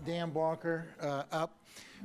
Dan Walker up.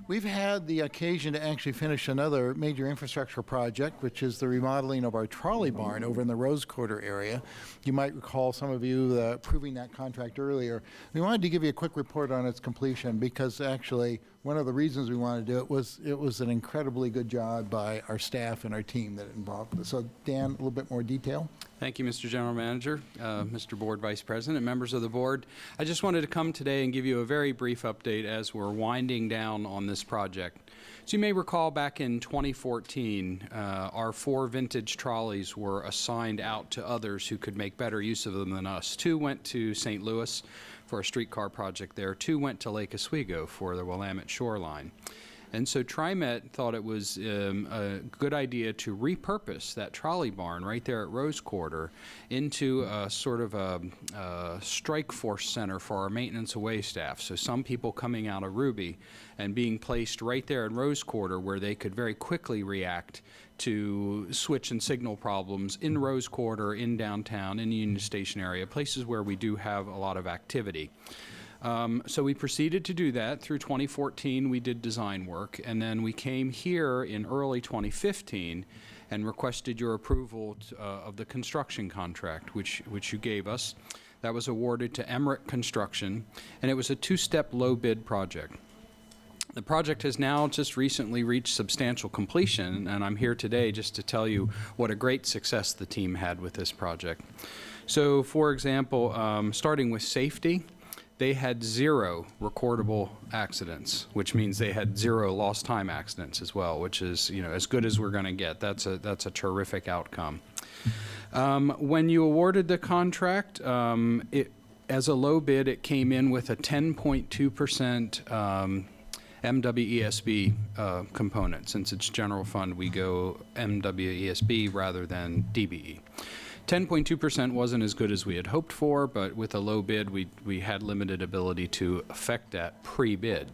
We've had the occasion to actually finish another major infrastructure project, which is the remodeling of our trolley barn over in the Rose Quarter area. You might recall, some of you approving that contract earlier. We wanted to give you a quick report on its completion because actually one of the reasons we wanted to do it was an incredibly good job by our staff and our team that involved. So Dan, a little bit more detail. Thank you, Mr. General Manager, Mr. Board Vice President, members of the board. I just wanted to come today and give you a very brief update as we're winding down on this project. So you may recall back in 2014, our 4 vintage trolleys were assigned out to others who could make better use of them than us. 2 went to St. Louis for a streetcar project there. 2 went to Lake Oswego for the Willamette shoreline. And so TriMet thought it was a good idea to repurpose that trolley barn right there at Rose Quarter into a sort of a strike force center for our maintenance away staff. So some people coming out of Ruby and being placed right there in Rose Quarter where they could very quickly react to switch and signal problems in Rose Quarter, in downtown, in the Union Station area, places where we do have a lot of activity. So we proceeded to do that. Through 2014, we did design work, and then we came here in early 2015 and requested your approval of the construction contract, which you gave us. That was awarded to Emmerich Construction, and it was a 2-step low bid project. The project has now just recently reached substantial completion, and I'm here today just to tell you what a great success the team had with this project. So, for example, starting with safety, they had 0 recordable accidents, which means they had 0 lost time accidents as well, which is, you know, as good as we're going to get. That's a terrific outcome. When you awarded the contract, as a low bid, it came in with a 10.2% MWESB component. Since it's general fund, we go MWESB rather than DBE. 10.2% wasn't as good as we had hoped for, but with a low bid, we had limited ability to affect that pre-bid.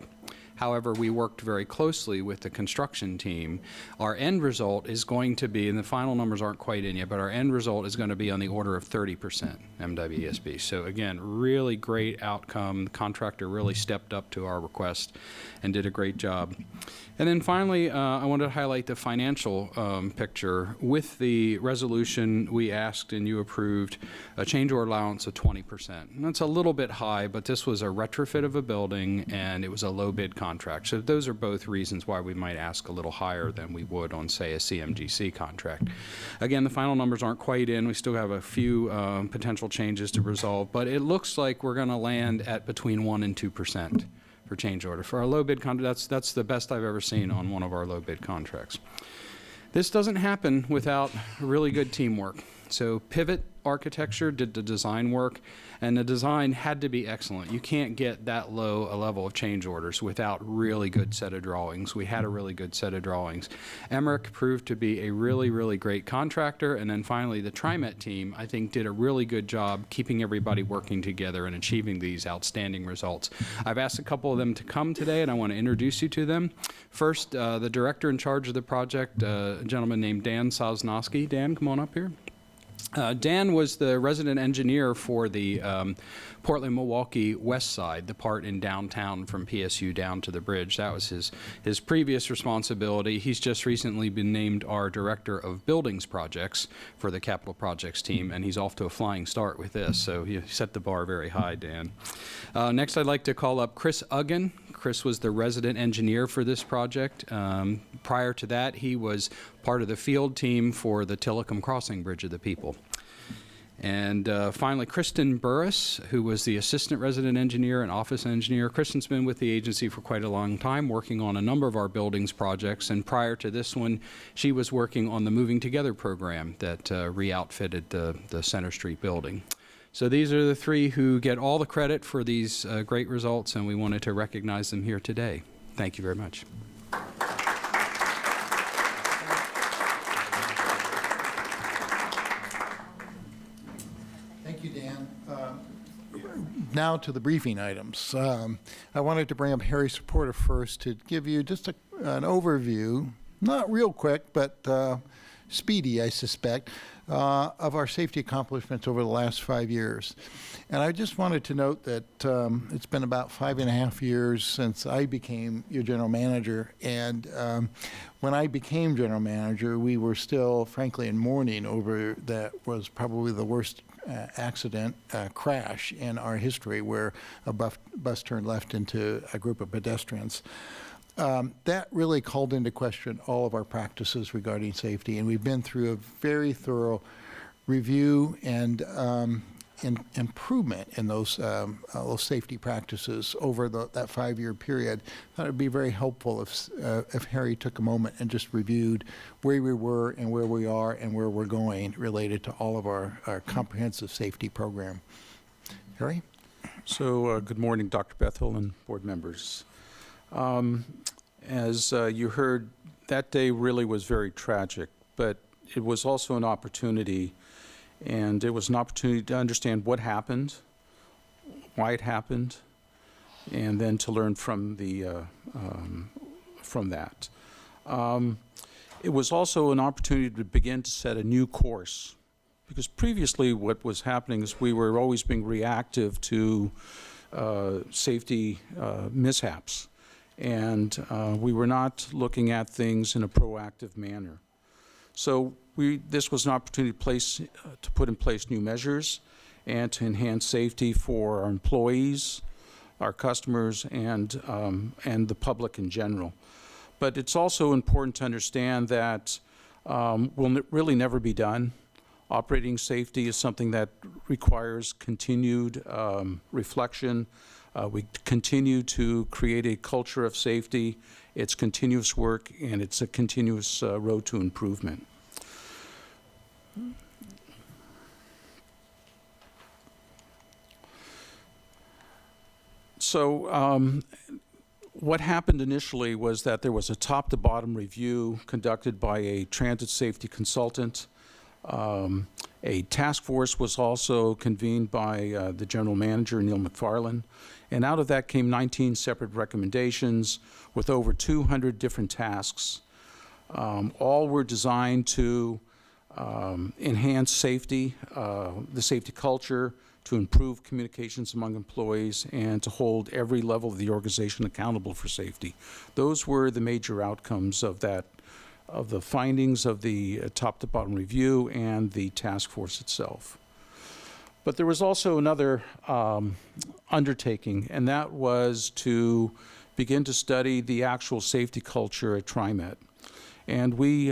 However, we worked very closely with the construction team. Our end result is going to be, and the final numbers aren't quite in yet, but our end result is going to be on the order of 30% MWESB. So again, really great outcome. The contractor really stepped up to our request and did a great job. And then finally, I wanted to highlight the financial picture. With the resolution, we asked and you approved a change order allowance of 20%. And that's a little bit high, but this was a retrofit of a building and it was a low bid contract. So those are both reasons why we might ask a little higher than we would on, say, a CMGC contract. Again, the final numbers aren't quite in. We still have a few potential changes to resolve, but it looks like we're going to land at between 1% and 2% for change order. For our low bid contract, that's the best I've ever seen on one of our low bid contracts. This doesn't happen without really good teamwork. So Pivot Architecture did the design work, and the design had to be excellent. You can't get that low a level of change orders without really good set of drawings. We had a really good set of drawings. Emmerich proved to be a really, really great contractor, and then finally the TriMet team, I think, did a really good job keeping everybody working together and achieving these outstanding results. I've asked a couple of them to come today, and I want to introduce you to them. First, the director in charge of the project, a gentleman named Dan Sosnowski. Dan, come on up here. Dan was the resident engineer for the Portland-Milwaukee West Side, the part in downtown from PSU down to the bridge. That was his previous responsibility. He's just recently been named our Director of Buildings Projects for the Capital Projects team, and he's off to a flying start with this, so he set the bar very high, Dan. Next, I'd like to call up Chris Uggan. Chris was the resident engineer for this project. Prior to that, he was part of the field team for the Tillicum Crossing Bridge of the People. And finally, Kristen Burris, who was the assistant resident engineer and office engineer. Kristen's been with the agency for quite a long time, working on a number of our buildings projects. And prior to this one, she was working on the Moving Together program that re-outfitted the Center Street building. So these are the 3 who get all the credit for these great results, and we wanted to recognize them here today. Thank you very much. Thank you, Dan. Now to the briefing items. I wanted to bring up Harry Supporter first to give you just an overview, not real quick, but speedy, I suspect, of our safety accomplishments over the last 5 years. And I just wanted to note that it's been about 5.5 years since I became your general manager. And when I became general manager, we were still, frankly, in mourning over that was probably the worst accident crash in our history, where a bus turned left into a group of pedestrians. That really called into question all of our practices regarding safety, and we've been through a very thorough review and improvement in those safety practices over that 5-year period. I thought it would be very helpful if Harry took a moment and just reviewed where we were and where we are and where we're going related to all of our comprehensive safety program. Harry? So good morning, Dr. Bethel and board members. As you heard, that day really was very tragic, but it was also an opportunity, and it was an opportunity to understand what happened, why it happened, and then to learn from that. It was also an opportunity to begin to set a new course, because previously what was happening is we were always being reactive to safety mishaps. And we were not looking at things in a proactive manner. So this was an opportunity to put in place new measures and to enhance safety for our employees, our customers, and the public in general. But it's also important to understand that will really never be done. Operating safety is something that requires continued reflection. We continue to create a culture of safety. It's continuous work, and it's a continuous road to improvement. So what happened initially was that there was a top-to-bottom review conducted by a transit safety consultant. A task force was also convened by the general manager, Neil McFarland, and out of that came 19 separate recommendations with over 200 different tasks. All were designed to enhance safety, the safety culture, to improve communications among employees, and to hold every level of the organization accountable for safety. Those were the major outcomes of that, of the findings of the top-to-bottom review and the task force itself. But there was also another undertaking, and that was to begin to study the actual safety culture at TriMet. And we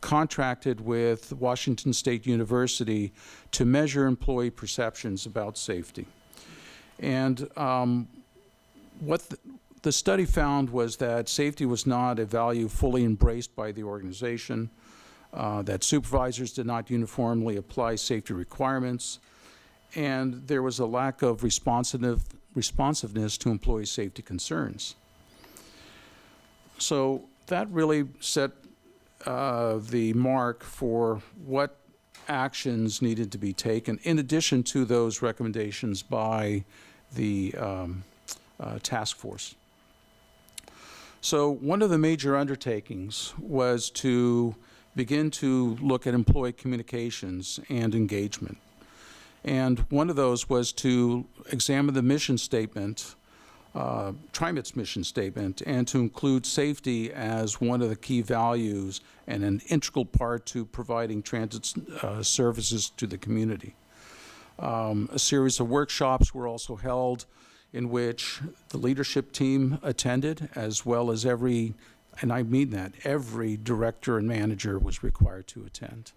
contracted with Washington State University to measure employee perceptions about safety. And what the study found was that safety was not a value fully embraced by the organization, that supervisors did not uniformly apply safety requirements, and there was a lack of responsiveness to employee safety concerns. So that really set the mark for what actions needed to be taken, in addition to those recommendations by the task force. So one of the major undertakings was to begin to look at employee communications and engagement. And one of those was to examine the mission statement, TriMet's mission statement, and to include safety as one of the key values and an integral part to providing transit services to the community. A series of workshops were also held in which the leadership team attended, as well as every director and manager was required to attend.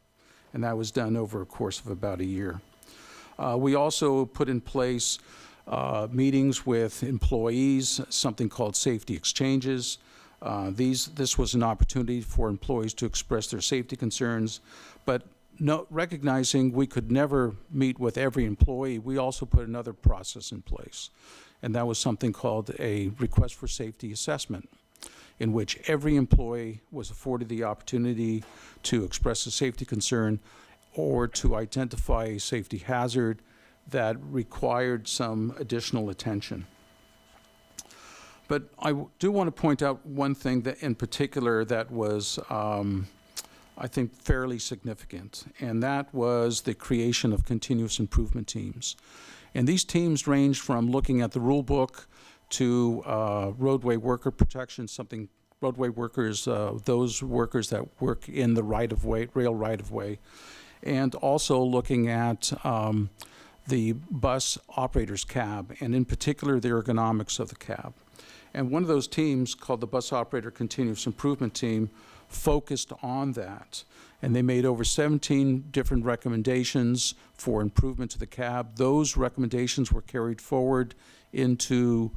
And that was done over a course of about a year. We also put in place meetings with employees, something called safety exchanges. This was an opportunity for employees to express their safety concerns, but recognizing we could never meet with every employee, we also put another process in place. And that was something called a request for safety assessment, in which every employee was afforded the opportunity to express a safety concern or to identify a safety hazard that required some additional attention. But I do want to point out one thing that in particular that was I think, fairly significant, and that was the creation of continuous improvement teams. And these teams range from looking at the rule book to roadway worker protection, roadway workers, those workers that work in the right-of-way, rail right-of-way, and also looking at the bus operator's cab, and in particular the ergonomics of the cab. And one of those teams, called the Bus Operator Continuous Improvement Team, focused on that. And they made over 17 different recommendations for improvement to the cab. Those recommendations were carried forward into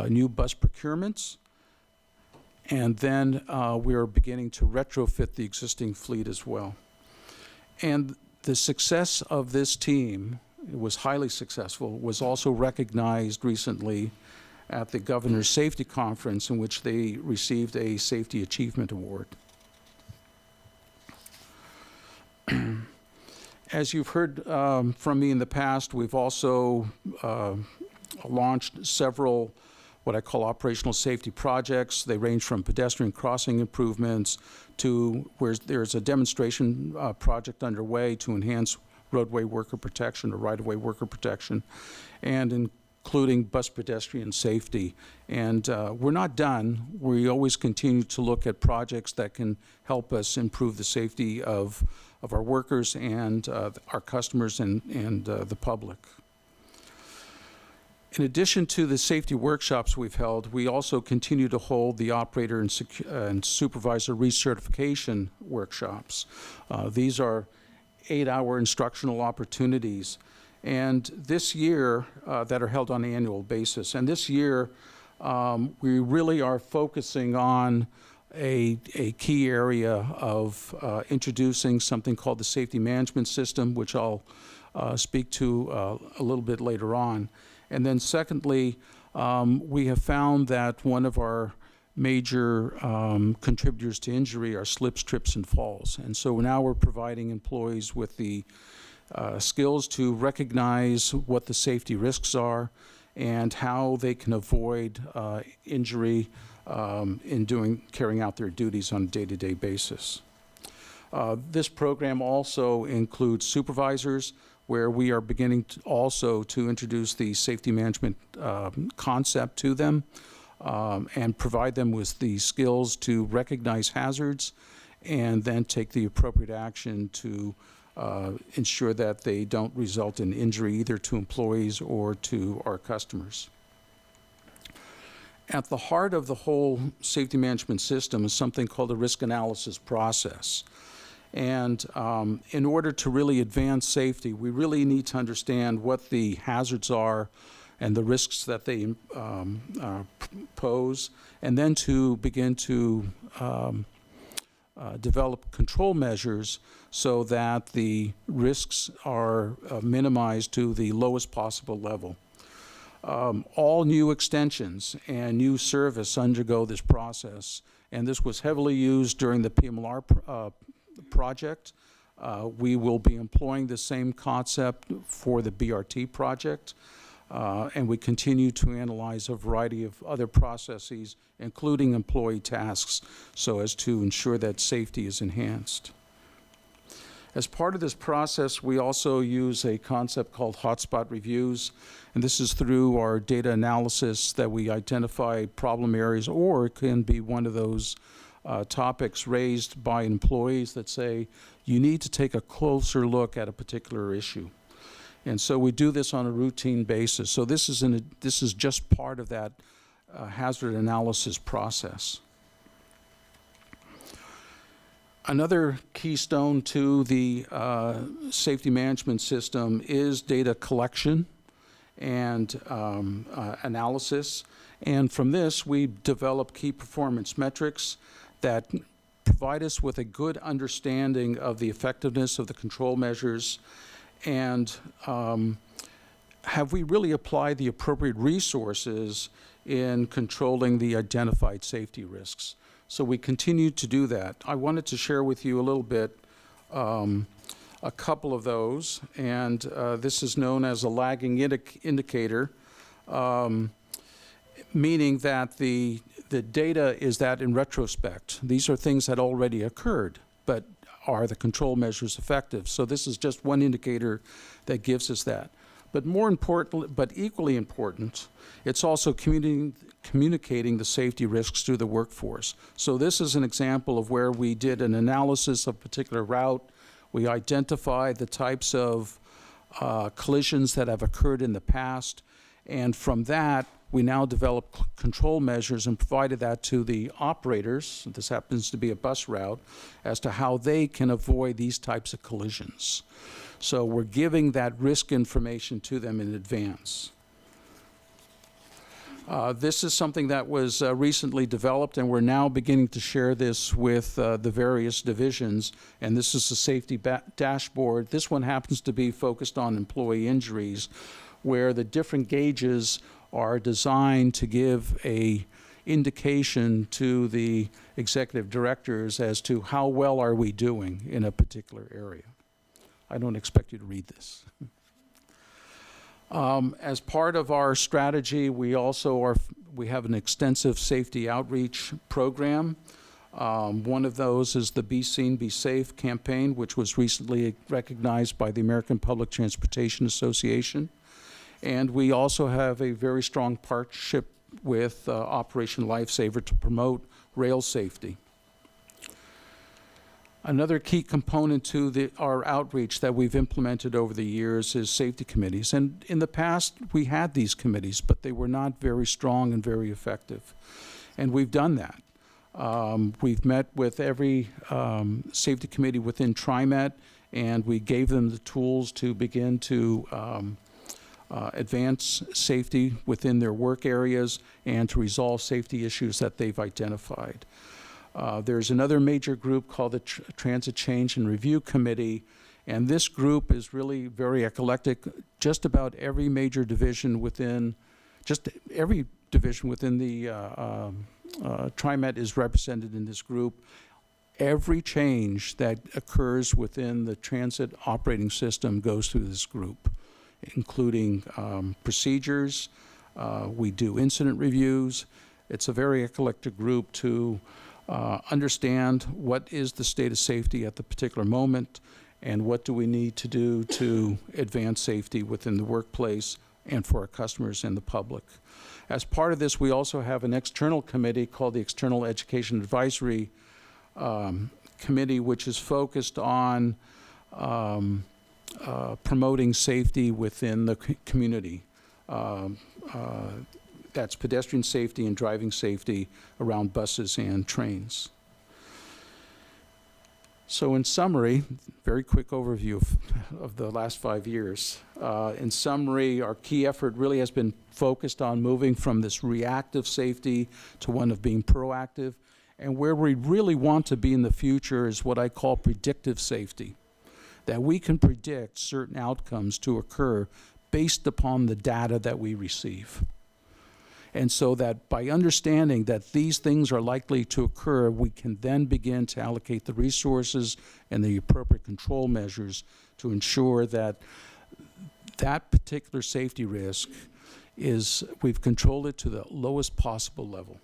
new bus procurements. And then we are beginning to retrofit the existing fleet as well. And the success of this team, it was highly successful, was also recognized recently at the Governor's Safety Conference, in which they received a Safety Achievement Award. As you've heard from me in the past, we've also launched several what I call operational safety projects. They range from pedestrian crossing improvements to where there's a demonstration project underway to enhance roadway worker protection or right-of-way worker protection, and including bus pedestrian safety. And we're not done. We always continue to look at projects that can help us improve the safety of our workers and our customers and the public. In addition to the safety workshops we've held, we also continue to hold the operator and supervisor recertification workshops. These are 8-hour instructional opportunities, and this year, that are held on an annual basis. And this year, we really are focusing on a key area of introducing something called the safety management system, which I'll speak to a little bit later on. And then secondly, we have found that one of our major contributors to injury are slips, trips, and falls. And so now we're providing employees with the skills to recognize what the safety risks are and how they can avoid injury in carrying out their duties on a day-to-day basis. This program also includes supervisors, where we are beginning also to introduce the safety management concept to them and provide them with the skills to recognize hazards and then take the appropriate action to ensure that they don't result in injury either to employees or to our customers. At the heart of the whole safety management system is something called a risk analysis process. And in order to really advance safety, we really need to understand what the hazards are and the risks that they pose, and then to begin to develop control measures so that the risks are minimized to the lowest possible level. All new extensions and new service undergo this process, and this was heavily used during the PMLR project. We will be employing the same concept for the BRT project, and we continue to analyze a variety of other processes, including employee tasks, so as to ensure that safety is enhanced. As part of this process, we also use a concept called hotspot reviews, and this is through our data analysis that we identify problem areas, or it can be one of those topics raised by employees that say, you need to take a closer look at a particular issue. And so we do this on a routine basis. So this is just part of that hazard analysis process. Another keystone to the safety management system is data collection and analysis. And from this, we develop key performance metrics that provide us with a good understanding of the effectiveness of the control measures and have we really applied the appropriate resources in controlling the identified safety risks. So we continue to do that. I wanted to share with you a little bit a couple of those, and this is known as a lagging indicator, meaning that the data is that in retrospect. These are things that already occurred, but are the control measures effective? So this is just one indicator that gives us that. But more important, but equally important, it's also communicating the safety risks to the workforce. So this is an example of where we did an analysis of a particular route. We identified the types of collisions that have occurred in the past, and from that, we now developed control measures and provided that to the operators, this happens to be a bus route, as to how they can avoid these types of collisions. So we're giving that risk information to them in advance. This is something that was recently developed, and we're now beginning to share this with the various divisions, and this is the safety dashboard. This one happens to be focused on employee injuries, where the different gauges are designed to give a indication to the executive directors as to how well are we doing in a particular area. I don't expect you to read this. As part of our strategy, we have an extensive safety outreach program. One of those is the Be Seen, Be Safe campaign, which was recently recognized by the American Public Transportation Association. And we also have a very strong partnership with Operation Lifesaver to promote rail safety. Another key component to our outreach that we've implemented over the years is safety committees. And in the past, we had these committees, but they were not very strong and very effective. And we've done that. We've met with every safety committee within TriMet, and we gave them the tools to begin to advance safety within their work areas and to resolve safety issues that they've identified. There's another major group called the Transit Change and Review Committee, and this group is really very eclectic. Just about every major division within, the TriMet is represented in this group. Every change that occurs within the transit operating system goes through this group, including procedures. We do incident reviews. It's a very eclectic group to understand what is the state of safety at the particular moment and what do we need to do to advance safety within the workplace and for our customers and the public. As part of this, we also have an external committee called the External Education Advisory Committee, which is focused on promoting safety within the community. That's pedestrian safety and driving safety around buses and trains. So in summary, very quick overview of the last 5 years. In summary, our key effort really has been focused on moving from this reactive safety to one of being proactive. And where we really want to be in the future is what I call predictive safety, that we can predict certain outcomes to occur based upon the data that we receive. And so that by understanding that these things are likely to occur, we can then begin to allocate the resources and the appropriate control measures to ensure that that particular safety risk we've controlled it to the lowest possible level.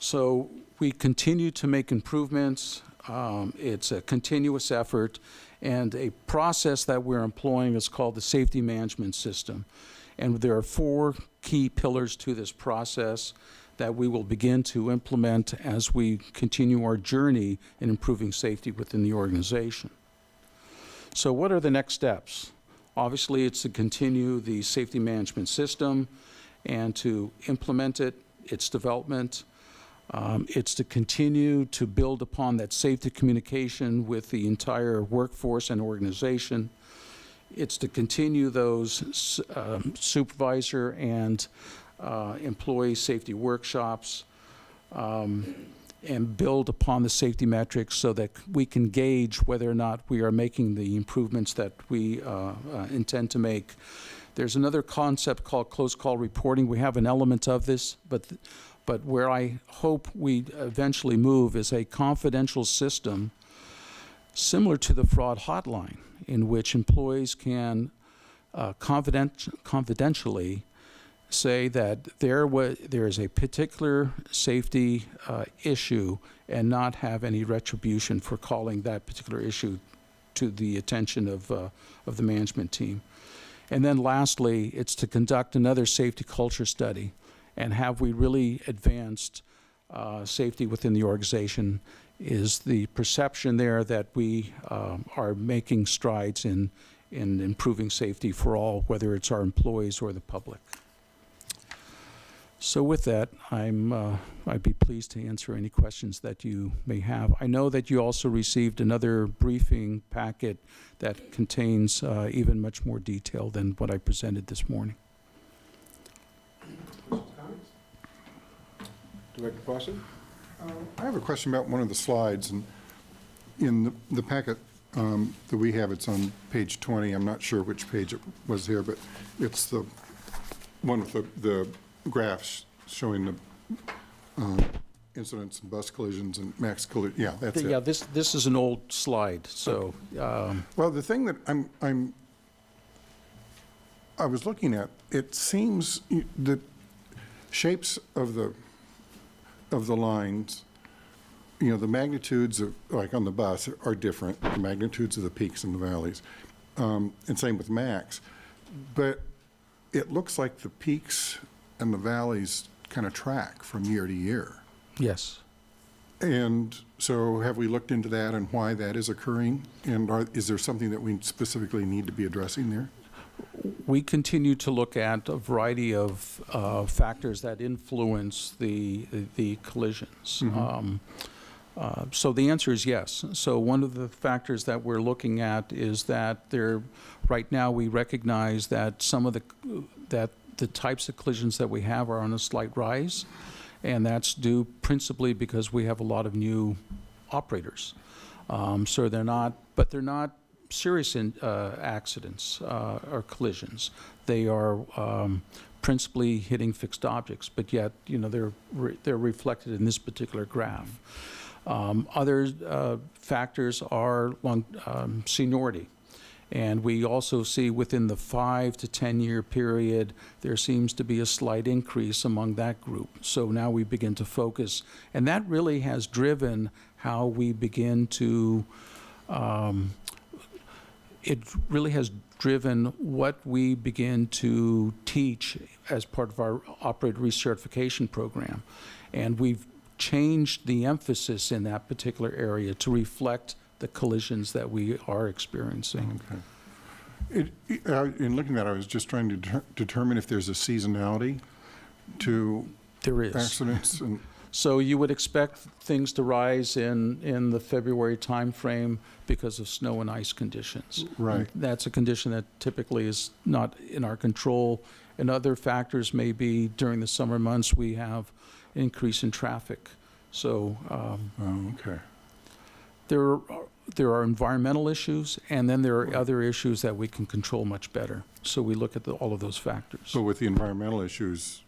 So we continue to make improvements. It's a continuous effort, and a process that we're employing is called the safety management system. And there are 4 key pillars to this process that we will begin to implement as we continue our journey in improving safety within the organization. So what are the next steps? Obviously, it's to continue the safety management system and to implement its development. It's to continue to build upon that safety communication with the entire workforce and organization. It's to continue those supervisor and employee safety workshops and build upon the safety metrics so that we can gauge whether or not we are making the improvements that we intend to make. There's another concept called close call reporting. We have an element of this, but where I hope we eventually move is a confidential system similar to the fraud hotline, in which employees can confidentially say that there is a particular safety issue and not have any retribution for calling that particular issue to the attention of the management team. And then lastly, it's to conduct another safety culture study and have we really advanced safety within the organization. Is the perception there that we are making strides in improving safety for all, whether it's our employees or the public. So with that, I'd be pleased to answer any questions that you may have. I know that you also received another briefing packet that contains even much more detail than what I presented this morning. Director Parson? I have a question about one of the slides, and in the packet that we have, it's on page 20. I'm not sure which page it was here, but it's the one with the graphs showing the incidents and bus collisions and max collision. Yeah, that's it. Yeah, this is an old slide, so. Well, the thing that I was looking at, it seems the shapes of the lines, the magnitudes of, like on the bus, are different, the magnitudes of the peaks and the valleys, and same with max. But it looks like the peaks and the valleys kind of track from year to year. Yes. And so have we looked into that and why that is occurring? And is there something that we specifically need to be addressing there? We continue to look at a variety of factors that influence the collisions. Mm-hmm. So the answer is yes. So one of the factors that we're looking at is that right now we recognize that some of the types of collisions that we have are on a slight rise, and that's due principally because we have a lot of new operators. So they're not serious accidents or collisions. They are principally hitting fixed objects, but yet they're reflected in this particular graph. Other factors are seniority. And we also see within the 5 to 10 year period, there seems to be a slight increase among that group. So now we begin to focus, and that really has driven how we begin to, it really has driven what we begin to teach as part of our operator recertification program. And we've changed the emphasis in that particular area to reflect the collisions that we are experiencing. Okay. In looking at it, I was just trying to determine if there's a seasonality to There is. accidents. And So you would expect things to rise in the February timeframe because of snow and ice conditions. Right. That's a condition that typically is not in our control. And other factors may be during the summer months we have increase in traffic. So okay. there are environmental issues, and then there are other issues that we can control much better. So we look at all of those factors. So with the environmental issues,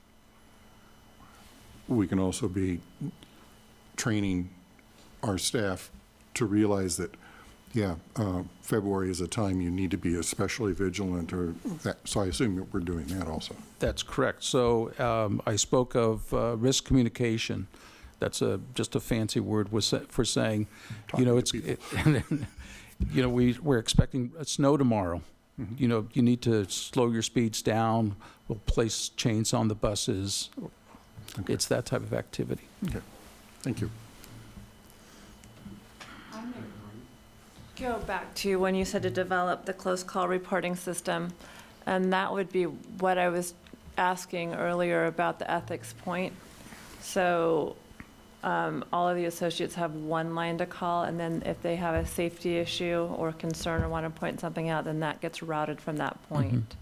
we can also be training our staff to realize that, February is a time you need to be especially vigilant, or that. So I assume that we're doing that also. That's correct. So I spoke of risk communication. That's just a fancy word for saying, we're expecting snow tomorrow. Mm-hmm. You need to slow your speeds down. We'll place chains on the buses. Okay. It's that type of activity. Okay. Thank you. Go back to when you said to develop the close call reporting system, and that would be what I was asking earlier about the ethics point. So all of the associates have one line to call, and then if they have a safety issue or concern or want to point something out, then that gets routed from that point,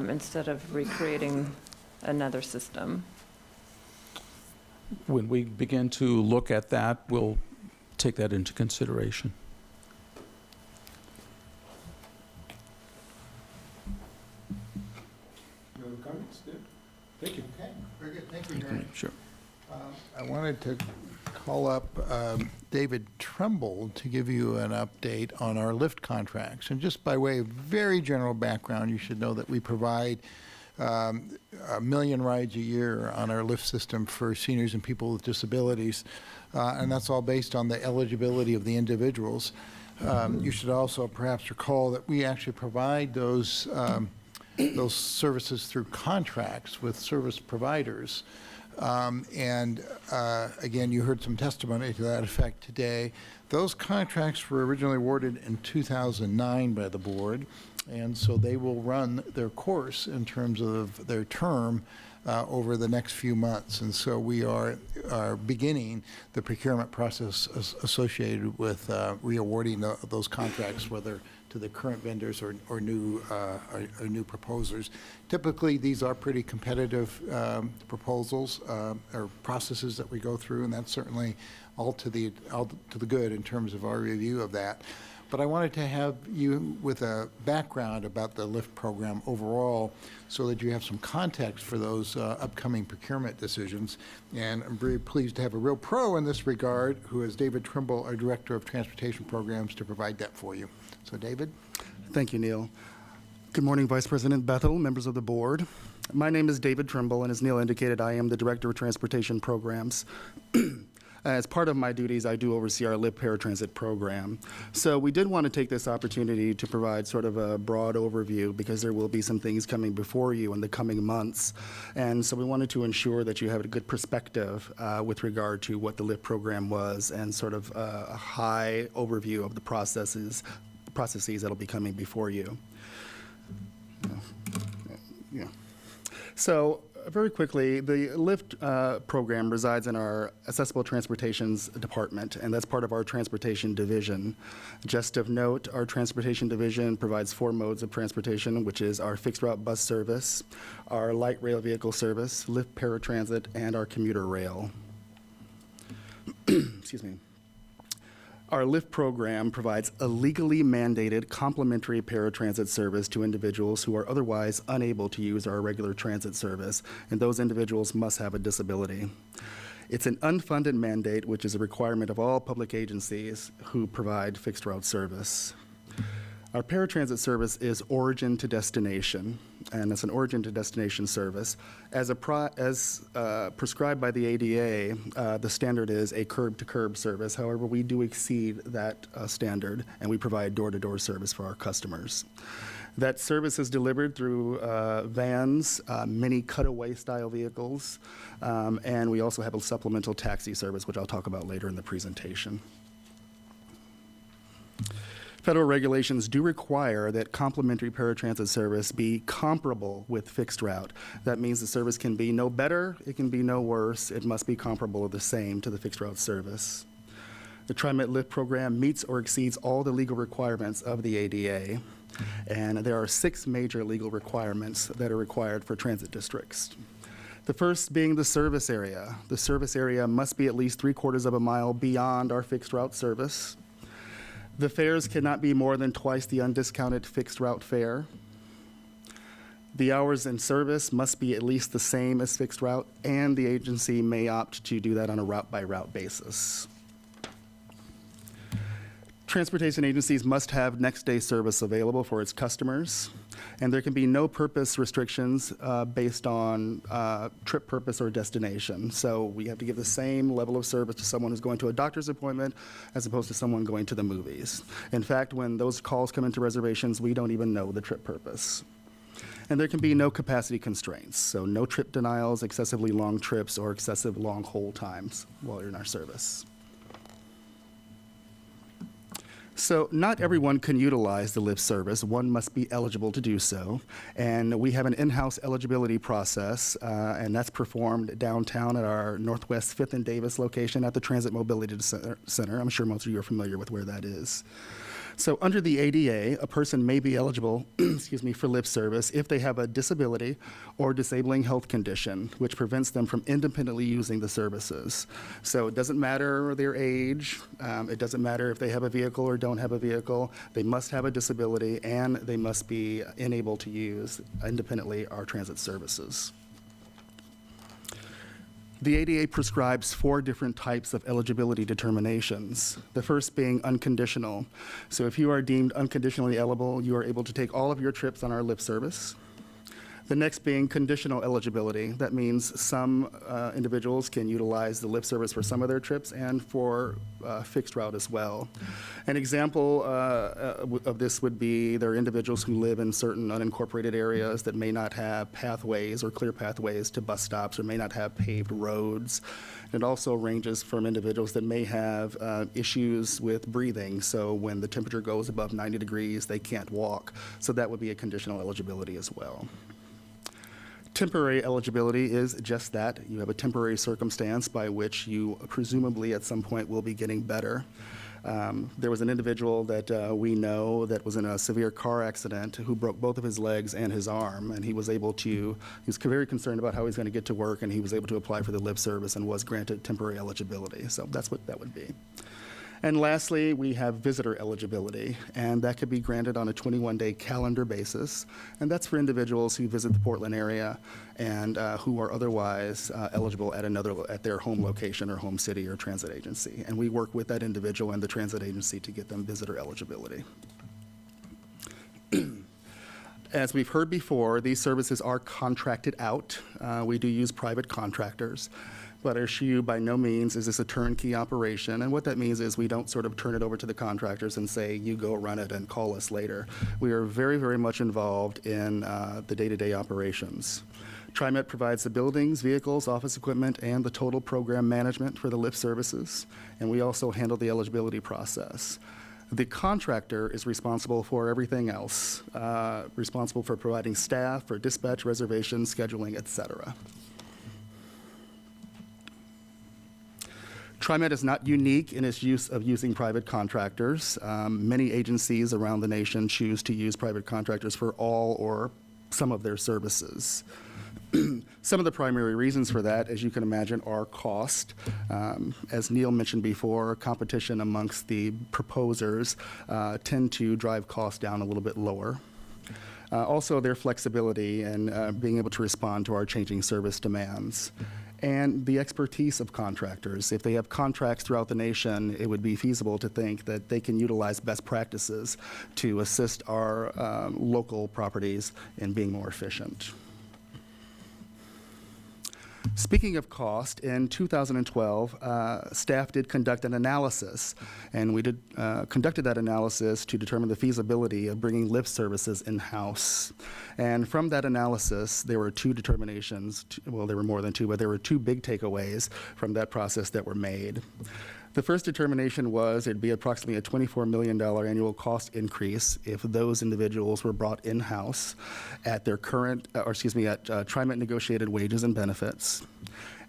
instead of recreating another system. When we begin to look at that, we'll take that into consideration. No other comments? Yeah. Thank you. Okay, very good. Thank you, Gary. Sure. I wanted to call up David Trumbull to give you an update on our lift contracts. And just by way of very general background, you should know that we provide 1 million rides a year on our lift system for seniors and people with disabilities, and that's all based on the eligibility of the individuals. You should also perhaps recall that we actually provide those services through contracts with service providers. Again, you heard some testimony to that effect today. Those contracts were originally awarded in 2009 by the board, and so they will run their course in terms of their term over the next few months. And so we are beginning the procurement process associated with re-awarding those contracts, whether to the current vendors or new proposers. Typically, these are pretty competitive proposals or processes that we go through, and that's certainly all to the good in terms of our review of that. But I wanted to have you with a background about the LIFT program overall so that you have some context for those upcoming procurement decisions. And I'm very pleased to have a real pro in this regard, who is David Trimble, our Director of Transportation Programs, to provide that for you. So, David? Thank you, Neil. Good morning, Vice President Bethel, members of the board. My name is David Trimble, and as Neil indicated, I am the Director of Transportation Programs. As part of my duties, I do oversee our LIFT Paratransit program. So we did want to take this opportunity to provide sort of a broad overview because there will be some things coming before you in the coming months. And so we wanted to ensure that you have a good perspective with regard to what the LIFT program was and sort of a high overview of the processes that'll be coming before you. So very quickly, the LIFT program resides in our Accessible Transportations Department, and that's part of our Transportation Division. Just of note, our Transportation Division provides 4 modes of transportation, which is our fixed route bus service, our light rail vehicle service, LIFT Paratransit, and our commuter rail. Excuse me. Our LIFT program provides a legally mandated complimentary paratransit service to individuals who are otherwise unable to use our regular transit service, and those individuals must have a disability. It's an unfunded mandate, which is a requirement of all public agencies who provide fixed route service. Our paratransit service is origin to destination, and it's an origin to destination service. As prescribed by the ADA, the standard is a curb-to-curb service. However, we do exceed that standard, and we provide door-to-door service for our customers. That service is delivered through vans, mini cutaway-style vehicles, and we also have a supplemental taxi service, which I'll talk about later in the presentation. Federal regulations do require that complimentary paratransit service be comparable with fixed route. That means the service can be no better, it can be no worse, it must be comparable or the same to the fixed route service. The TriMet LIFT program meets or exceeds all the legal requirements of the ADA, and there are 6 major legal requirements that are required for transit districts. The first being the service area. The service area must be at least 3/4 of a mile beyond our fixed route service. The fares cannot be more than twice the undiscounted fixed route fare. The hours in service must be at least the same as fixed route, and the agency may opt to do that on a route-by-route basis. Transportation agencies must have next-day service available for its customers, and there can be no purpose restrictions based on trip purpose or destination. So we have to give the same level of service to someone who's going to a doctor's appointment as opposed to someone going to the movies. In fact, when those calls come into reservations, we don't even know the trip purpose. And there can be no capacity constraints, so no trip denials, excessively long trips, or excessive long hold times while you're in our service. So not everyone can utilize the LIFT service. One must be eligible to do so. And we have an in-house eligibility process, and that's performed downtown at our Northwest 5th and Davis location at the Transit Mobility Center. I'm sure most of you are familiar with where that is. So under the ADA, a person may be eligible for LIFT service if they have a disability or disabling health condition, which prevents them from independently using the services. So it doesn't matter their age, it doesn't matter if they have a vehicle or don't have a vehicle, they must have a disability and they must be unable to use independently our transit services. The ADA prescribes 4 different types of eligibility determinations, the first being unconditional. So if you are deemed unconditionally eligible, you are able to take all of your trips on our LIFT service. The next being conditional eligibility. That means some individuals can utilize the lift service for some of their trips and for fixed route as well. An example of this would be there are individuals who live in certain unincorporated areas that may not have pathways or clear pathways to bus stops or may not have paved roads. It also ranges from individuals that may have issues with breathing. So when the temperature goes above 90 degrees, they can't walk. So that would be a conditional eligibility as well. Temporary eligibility is just that. You have a temporary circumstance by which you presumably at some point will be getting better. There was an individual that we know that was in a severe car accident who broke both of his legs and his arm, and he was very concerned about how he's going to get to work, and he was able to apply for the lift service and was granted temporary eligibility. So that's what that would be. And lastly, we have visitor eligibility, and that could be granted on a 21-day calendar basis, and that's for individuals who visit the Portland area and who are otherwise eligible at their home location or home city or transit agency. And we work with that individual and the transit agency to get them visitor eligibility. As we've heard before, these services are contracted out. We do use private contractors. But our issue by no means is this a turnkey operation. And what that means is we don't sort of turn it over to the contractors and say, you go run it and call us later. We are very, very much involved in the day-to-day operations. TriMet provides the buildings, vehicles, office equipment, and the total program management for the lift services. And we also handle the eligibility process. The contractor is responsible for everything else, responsible for providing staff, for dispatch, reservations, scheduling, et cetera. TriMet is not unique in its use of using private contractors. Many agencies around the nation choose to use private contractors for all or some of their services. Some of the primary reasons for that, as you can imagine, are cost. As Neil mentioned before, competition amongst the proposers tend to drive costs down a little bit lower. Also, their flexibility and being able to respond to our changing service demands. And the expertise of contractors. If they have contracts throughout the nation, it would be feasible to think that they can utilize best practices to assist our local properties in being more efficient. Speaking of cost, in 2012, staff did conduct an analysis, and we conducted that analysis to determine the feasibility of bringing lift services in-house. And from that analysis, there were two determinations, well, there were more than two, but there were two big takeaways from that process that were made. The first determination was it'd be approximately a $24 million annual cost increase if those individuals were brought in-house at their current, at TriMet negotiated wages and benefits.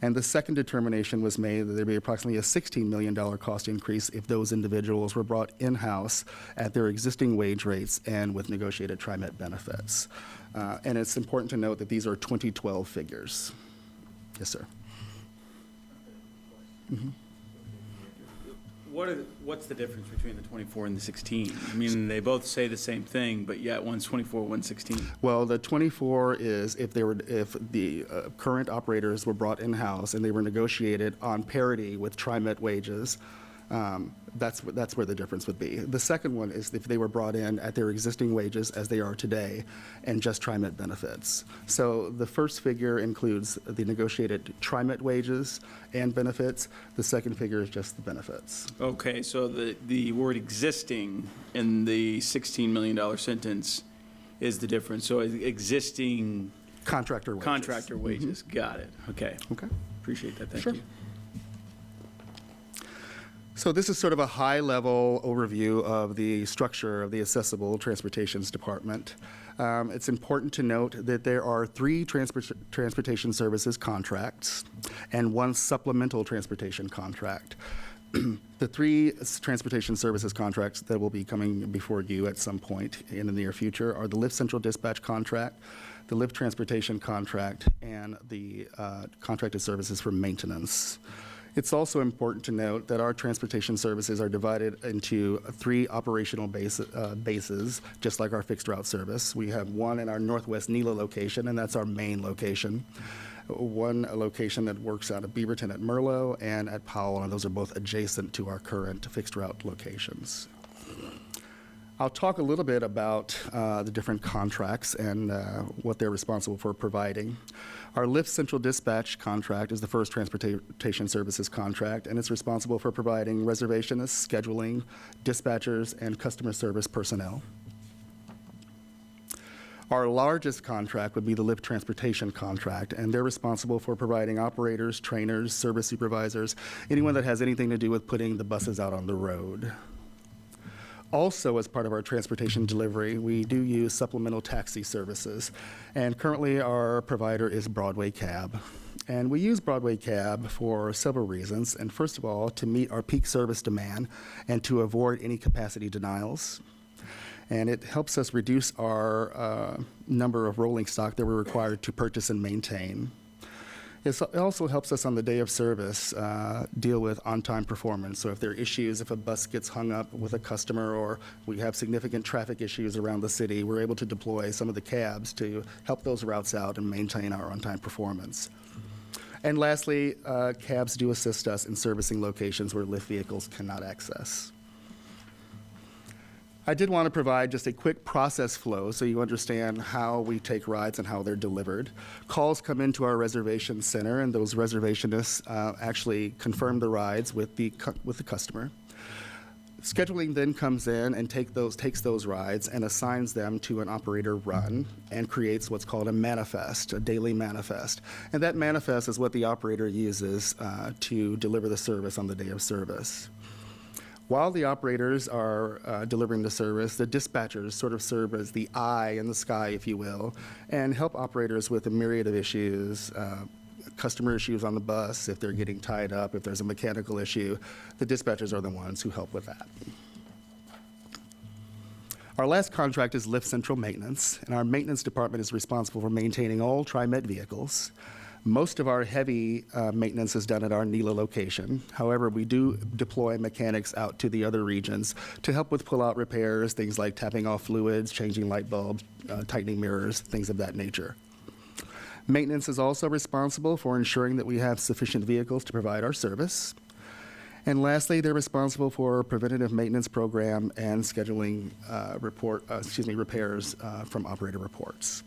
And the second determination was made that there'd be approximately a $16 million cost increase if those individuals were brought in-house at their existing wage rates and with negotiated TriMet benefits. And it's important to note that these are 2012 figures. Yes, sir. Mm-hmm. What's the difference between the 24 and the 16? I mean, they both say the same thing, but yet one's 24, one's 16. Well, the 24 is if the current operators were brought in-house and they were negotiated on parity with TriMet wages, that's where the difference would be. The second one is if they were brought in at their existing wages as they are today and just TriMet benefits. So the first figure includes the negotiated TriMet wages and benefits. The second figure is just the benefits. Okay, so the word existing in the $16 million sentence is the difference. So existing Contractor wages. Got it. Okay. Okay. Appreciate that. Thank Sure. you. So this is sort of a high-level overview of the structure of the Accessible Transportations Department. It's important to note that there are 3 transportation services contracts and 1 supplemental transportation contract. The 3 transportation services contracts that will be coming before you at some point in the near future are the Lyft Central Dispatch contract, the Lyft Transportation contract, and the contracted services for maintenance. It's also important to note that our transportation services are divided into 3 operational bases, just like our fixed route service. We have one in our Northwest Nela location, and that's our main location. One location that works out of Beaverton at Merlo and at Powell, and those are both adjacent to our current fixed route locations. I'll talk a little bit about the different contracts and what they're responsible for providing. Our Lyft Central Dispatch contract is the first transportation services contract, and it's responsible for providing reservationists, scheduling, dispatchers, and customer service personnel. Our largest contract would be the Lyft Transportation contract, and they're responsible for providing operators, trainers, service supervisors, anyone that has anything to do with putting the buses out on the road. Also, as part of our transportation delivery, we do use supplemental taxi services, and currently our provider is Broadway Cab. And we use Broadway Cab for several reasons, and first of all, to meet our peak service demand and to avoid any capacity denials. And it helps us reduce our number of rolling stock that we're required to purchase and maintain. It also helps us on the day of service deal with on-time performance. So if there are issues, if a bus gets hung up with a customer or we have significant traffic issues around the city, we're able to deploy some of the cabs to help those routes out and maintain our on-time performance. And lastly, cabs do assist us in servicing locations where Lyft vehicles cannot access. I did want to provide just a quick process flow so you understand how we take rides and how they're delivered. Calls come into our reservation center, and those reservationists actually confirm the rides with the customer. Scheduling then comes in and takes those rides and assigns them to an operator run and creates what's called a manifest, a daily manifest. And that manifest is what the operator uses to deliver the service on the day of service. While the operators are delivering the service, the dispatchers sort of serve as the eye in the sky, if you will, and help operators with a myriad of issues, customer issues on the bus, if they're getting tied up, if there's a mechanical issue. The dispatchers are the ones who help with that. Our last contract is Lyft Central Maintenance, and our maintenance department is responsible for maintaining all TriMet vehicles. Most of our heavy maintenance is done at our NELA location. However, we do deploy mechanics out to the other regions to help with pull-out repairs, things like tapping off fluids, changing light bulbs, tightening mirrors, things of that nature. Maintenance is also responsible for ensuring that we have sufficient vehicles to provide our service. And lastly, they're responsible for preventative maintenance program and scheduling repairs from operator reports.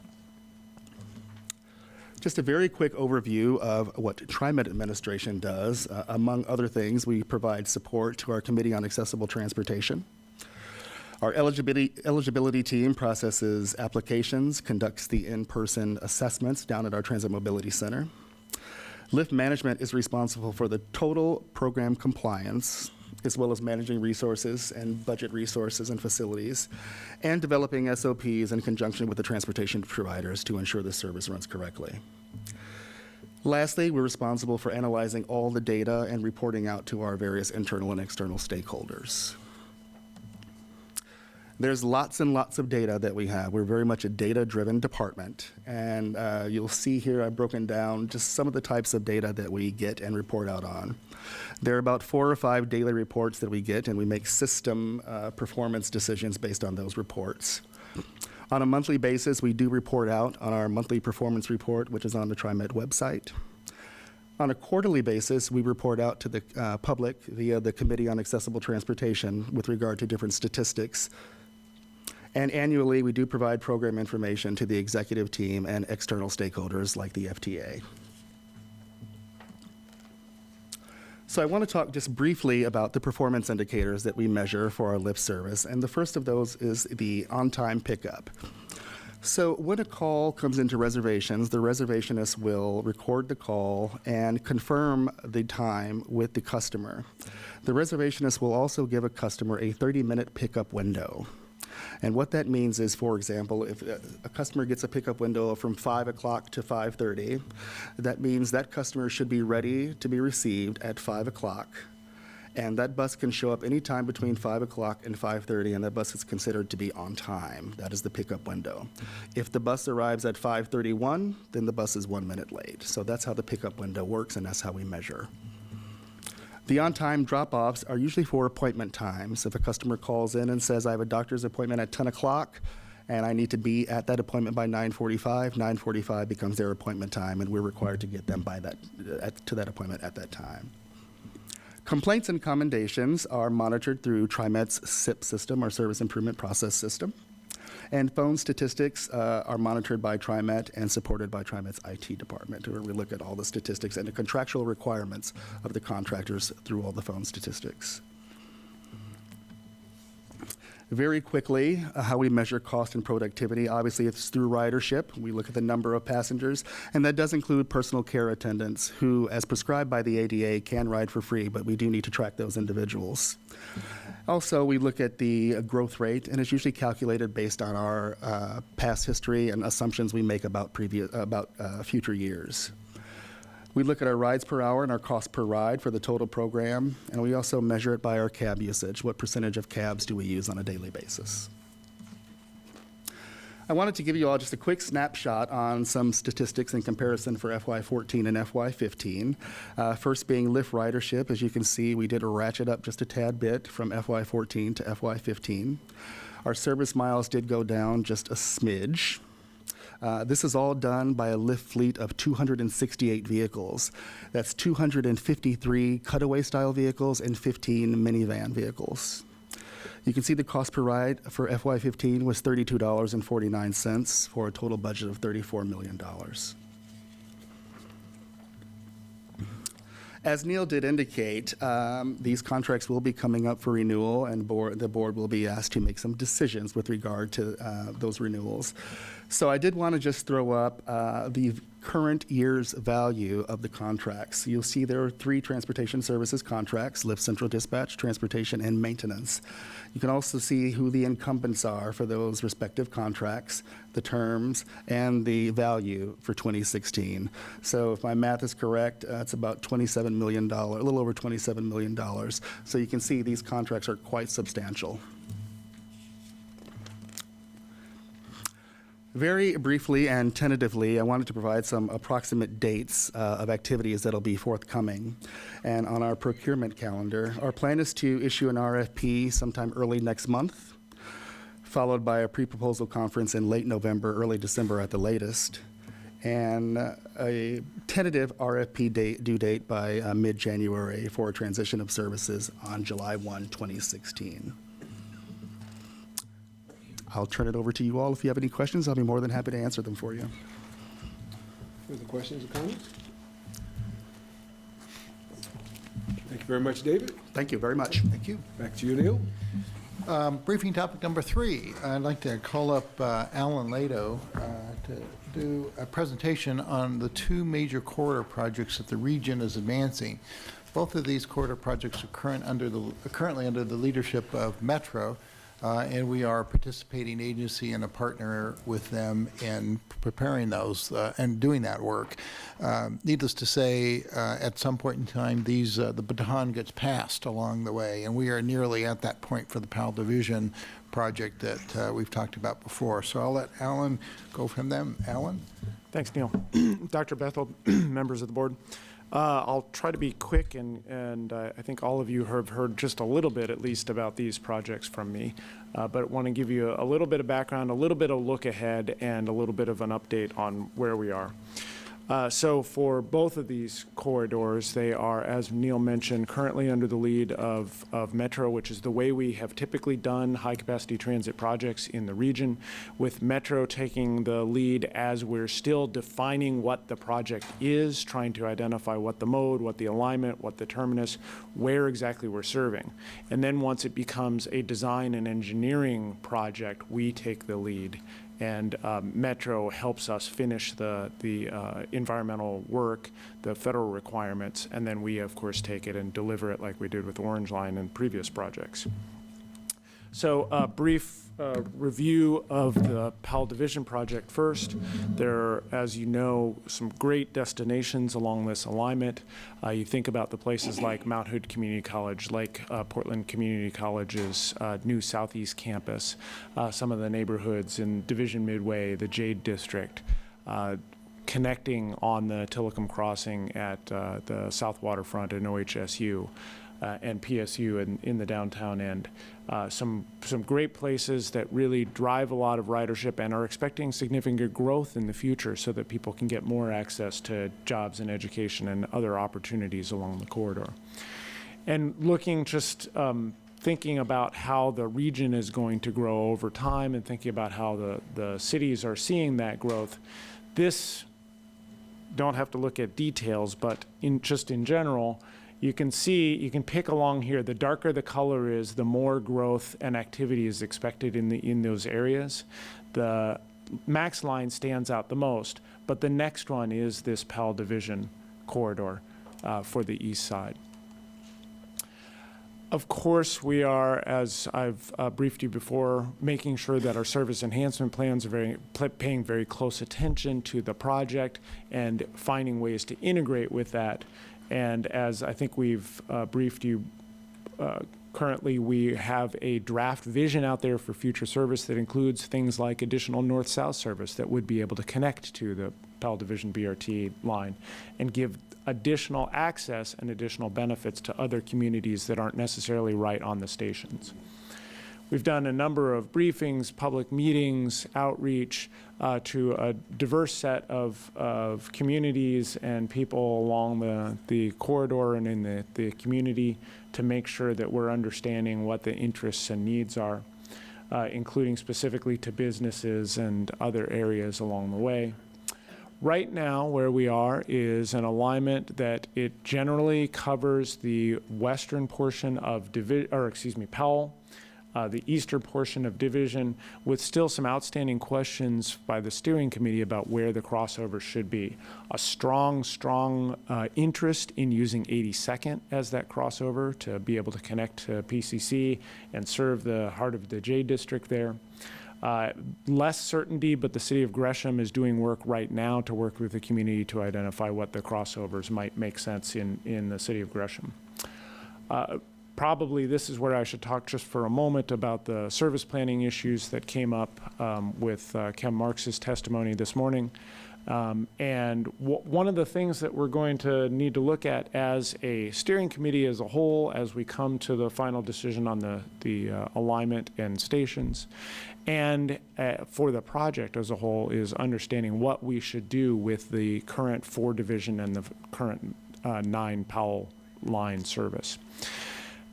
Just a very quick overview of what TriMet administration does. Among other things, we provide support to our Committee on Accessible Transportation. Our eligibility team processes applications, conducts the in-person assessments down at our Transit Mobility Center. Lyft management is responsible for the total program compliance, as well as managing resources and budget resources and facilities, and developing SOPs in conjunction with the transportation providers to ensure the service runs correctly. Lastly, we're responsible for analyzing all the data and reporting out to our various internal and external stakeholders. There's lots and lots of data that we have. We're very much a data-driven department, and you'll see here I've broken down just some of the types of data that we get and report out on. There are about 4 or 5 daily reports that we get, and we make system performance decisions based on those reports. On a monthly basis, we do report out on our monthly performance report, which is on the TriMet website. On a quarterly basis, we report out to the public via the Committee on Accessible Transportation with regard to different statistics. And annually, we do provide program information to the executive team and external stakeholders like the FTA. So I want to talk just briefly about the performance indicators that we measure for our Lyft service. And the first of those is the on-time pickup. So when a call comes into reservations, the reservationist will record the call and confirm the time with the customer. The reservationist will also give a customer a 30-minute pickup window. And what that means is, for example, if a customer gets a pickup window from 5 o'clock to 5:30, that means that customer should be ready to be received at 5 o'clock. And that bus can show up anytime between 5 o'clock and 5:30, and that bus is considered to be on time. That is the pickup window. If the bus arrives at 5:31, then the bus is 1 minute late. So that's how the pickup window works, and that's how we measure. The on-time drop-offs are usually for appointment times. If a customer calls in and says, I have a doctor's appointment at 10 o'clock, and I need to be at that appointment by 9:45, 9:45 becomes their appointment time, and we're required to get them by to that appointment at that time. Complaints and commendations are monitored through TriMet's SIP system, our Service Improvement Process System. And phone statistics are monitored by TriMet and supported by TriMet's IT department, where we look at all the statistics and the contractual requirements of the contractors through all the phone statistics. Very quickly, how we measure cost and productivity. Obviously, it's through ridership. We look at the number of passengers, and that does include personal care attendants who, as prescribed by the ADA, can ride for free, but we do need to track those individuals. Also, we look at the growth rate, and it's usually calculated based on our past history and assumptions we make about future years. We look at our rides per hour and our cost per ride for the total program, and we also measure it by our cab usage. What percentage of cabs do we use on a daily basis? I wanted to give you all just a quick snapshot on some statistics in comparison for FY14 and FY15. First being lift ridership. As you can see, we did ratchet up just a tad bit from FY14 to FY15. Our service miles did go down just a smidge. This is all done by a lift fleet of 268 vehicles. That's 253 cutaway-style vehicles and 15 minivan vehicles. You can see the cost per ride for FY15 was $32.49 for a total budget of $34 million. As Neil did indicate, these contracts will be coming up for renewal, and the board will be asked to make some decisions with regard to those renewals. So I did want to just throw up the current year's value of the contracts. You'll see there are 3 transportation services contracts: Lift Central Dispatch, Transportation, and Maintenance. You can also see who the incumbents are for those respective contracts, the terms, and the value for 2016. So if my math is correct, it's about $27 million, a little over $27 million. So you can see these contracts are quite substantial. Very briefly and tentatively, I wanted to provide some approximate dates of activities that'll be forthcoming. And on our procurement calendar, our plan is to issue an RFP sometime early next month, followed by a pre-proposal conference in late November, early December at the latest, and a tentative RFP due date by mid-January for a transition of services on July 1, 2016. I'll turn it over to you all. If you have any questions, I'll be more than happy to answer them for you. Further questions or comments? Thank you very much, David. Thank you very much. Thank you. Back to you, Neil. Briefing topic number 3. I'd like to call up Alan Lado to do a presentation on the 2 major corridor projects that the region is advancing. Both of these corridor projects are currently under the leadership of Metro, and we are a participating agency and a partner with them in preparing those and doing that work. Needless to say, at some point in time, the baton gets passed along the way, and we are nearly at that point for the PAL Division project that we've talked about before. So I'll let Alan go from them. Alan? Thanks, Neil. Dr. Bethel, members of the board. I'll try to be quick, and I think all of you have heard just a little bit, at least, about these projects from me, but want to give you a little bit of background, a little bit of look ahead, and a little bit of an update on where we are. So for both of these corridors, they are, as Neil mentioned, currently under the lead of Metro, which is the way we have typically done high-capacity transit projects in the region, with Metro taking the lead as we're still defining what the project is, trying to identify what the mode, what the alignment, what the terminus, where exactly we're serving. And then once it becomes a design and engineering project, we take the lead. And Metro helps us finish the environmental work, the federal requirements, and then we, of course, take it and deliver it like we did with Orange Line and previous projects. So a brief review of the PAL Division project first. There are, as you know, some great destinations along this alignment. You think about the places like Mount Hood Community College, like Portland Community College's new Southeast Campus, some of the neighborhoods in Division Midway, the Jade District, connecting on the Tillicum Crossing at the South Waterfront and OHSU. And PSU in the downtown end. Some great places that really drive a lot of ridership and are expecting significant growth in the future so that people can get more access to jobs and education and other opportunities along the corridor. And looking just thinking about how the region is going to grow over time and thinking about how the cities are seeing that growth, this, don't have to look at details, but just in general, you can see, you can pick along here, the darker the color is, the more growth and activity is expected in those areas. The max line stands out the most, but the next one is this PAL division corridor for the east side. Of course, we are, as I've briefed you before, making sure that our service enhancement plans are paying very close attention to the project and finding ways to integrate with that. And as I think we've briefed you, currently we have a draft vision out there for future service that includes things like additional north-south service that would be able to connect to the PAL Division BRT line and give additional access and additional benefits to other communities that aren't necessarily right on the stations. We've done a number of briefings, public meetings, outreach to a diverse set of communities and people along the corridor and in the community to make sure that we're understanding what the interests and needs are, including specifically to businesses and other areas along the way. Right now, where we are is an alignment that it generally covers the western portion of PAL, the eastern portion of Division, with still some outstanding questions by the steering committee about where the crossover should be. A strong interest in using 82nd as that crossover to be able to connect to PCC and serve the heart of the J district there. Less certainty, but the city of Gresham is doing work right now to work with the community to identify what the crossovers might make sense in the city of Gresham. Probably this is where I should talk just for a moment about the service planning issues that came up with Ken Marks's testimony this morning. And one of the things that we're going to need to look at as a steering committee as a whole, as we come to the final decision on the alignment and stations, and for the project as a whole, is understanding what we should do with the current 4 division and the current 9 PAL line service.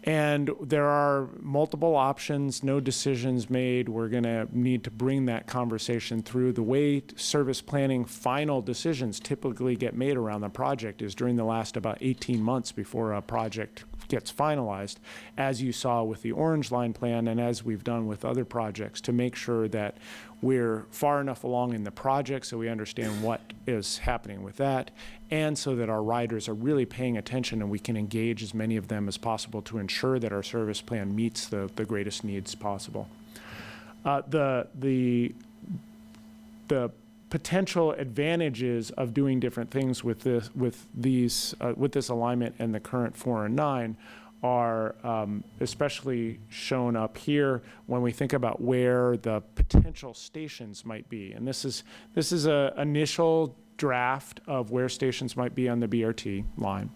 And there are multiple options, no decisions made. We're going to need to bring that conversation through. The way service planning final decisions typically get made around the project is during the last about 18 months before a project gets finalized, as you saw with the Orange Line plan and as we've done with other projects, to make sure that we're far enough along in the project so we understand what is happening with that, and so that our riders are really paying attention and we can engage as many of them as possible to ensure that our service plan meets the greatest needs possible. The potential advantages of doing different things with this alignment and the current 4 and 9 are especially shown up here when we think about where the potential stations might be. And this is an initial draft of where stations might be on the BRT line.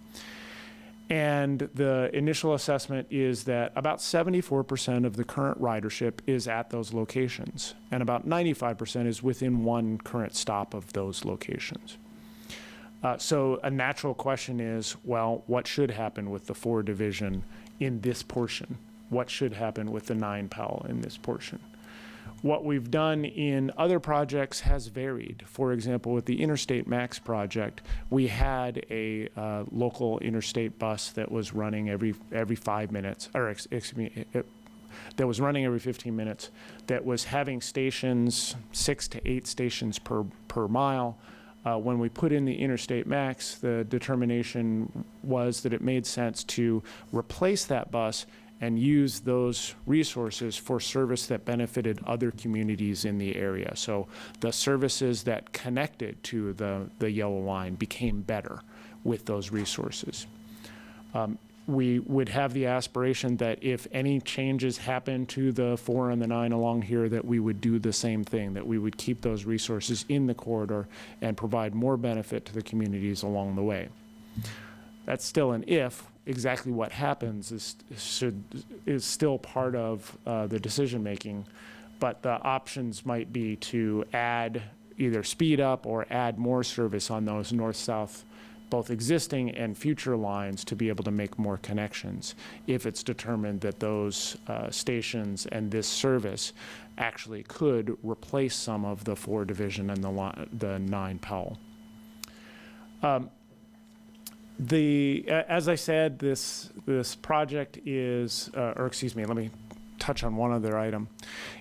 And the initial assessment is that about 74% of the current ridership is at those locations, and about 95% is within one current stop of those locations. So a natural question is, well, what should happen with the 4 division in this portion? What should happen with the 9 PAL in this portion? What we've done in other projects has varied. For example, with the Interstate Max project, we had a local interstate bus that was running every 5 minutes, or excuse me, that was running every 15 minutes, that was having stations, 6 to 8 stations per mile. When we put in the Interstate Max, the determination was that it made sense to replace that bus and use those resources for service that benefited other communities in the area. So the services that connected to the yellow line became better with those resources. We would have the aspiration that if any changes happen to the 4 and the 9 along here, that we would do the same thing, that we would keep those resources in the corridor and provide more benefit to the communities along the way. That's still an if. Exactly what happens is still part of the decision making, but the options might be to add, either speed up or add more service on those north-south both existing and future lines to be able to make more connections if it's determined that those stations and this service actually could replace some of the 4 division and the 9 Powell. As I said, this project is, or excuse me, let me touch on one other item.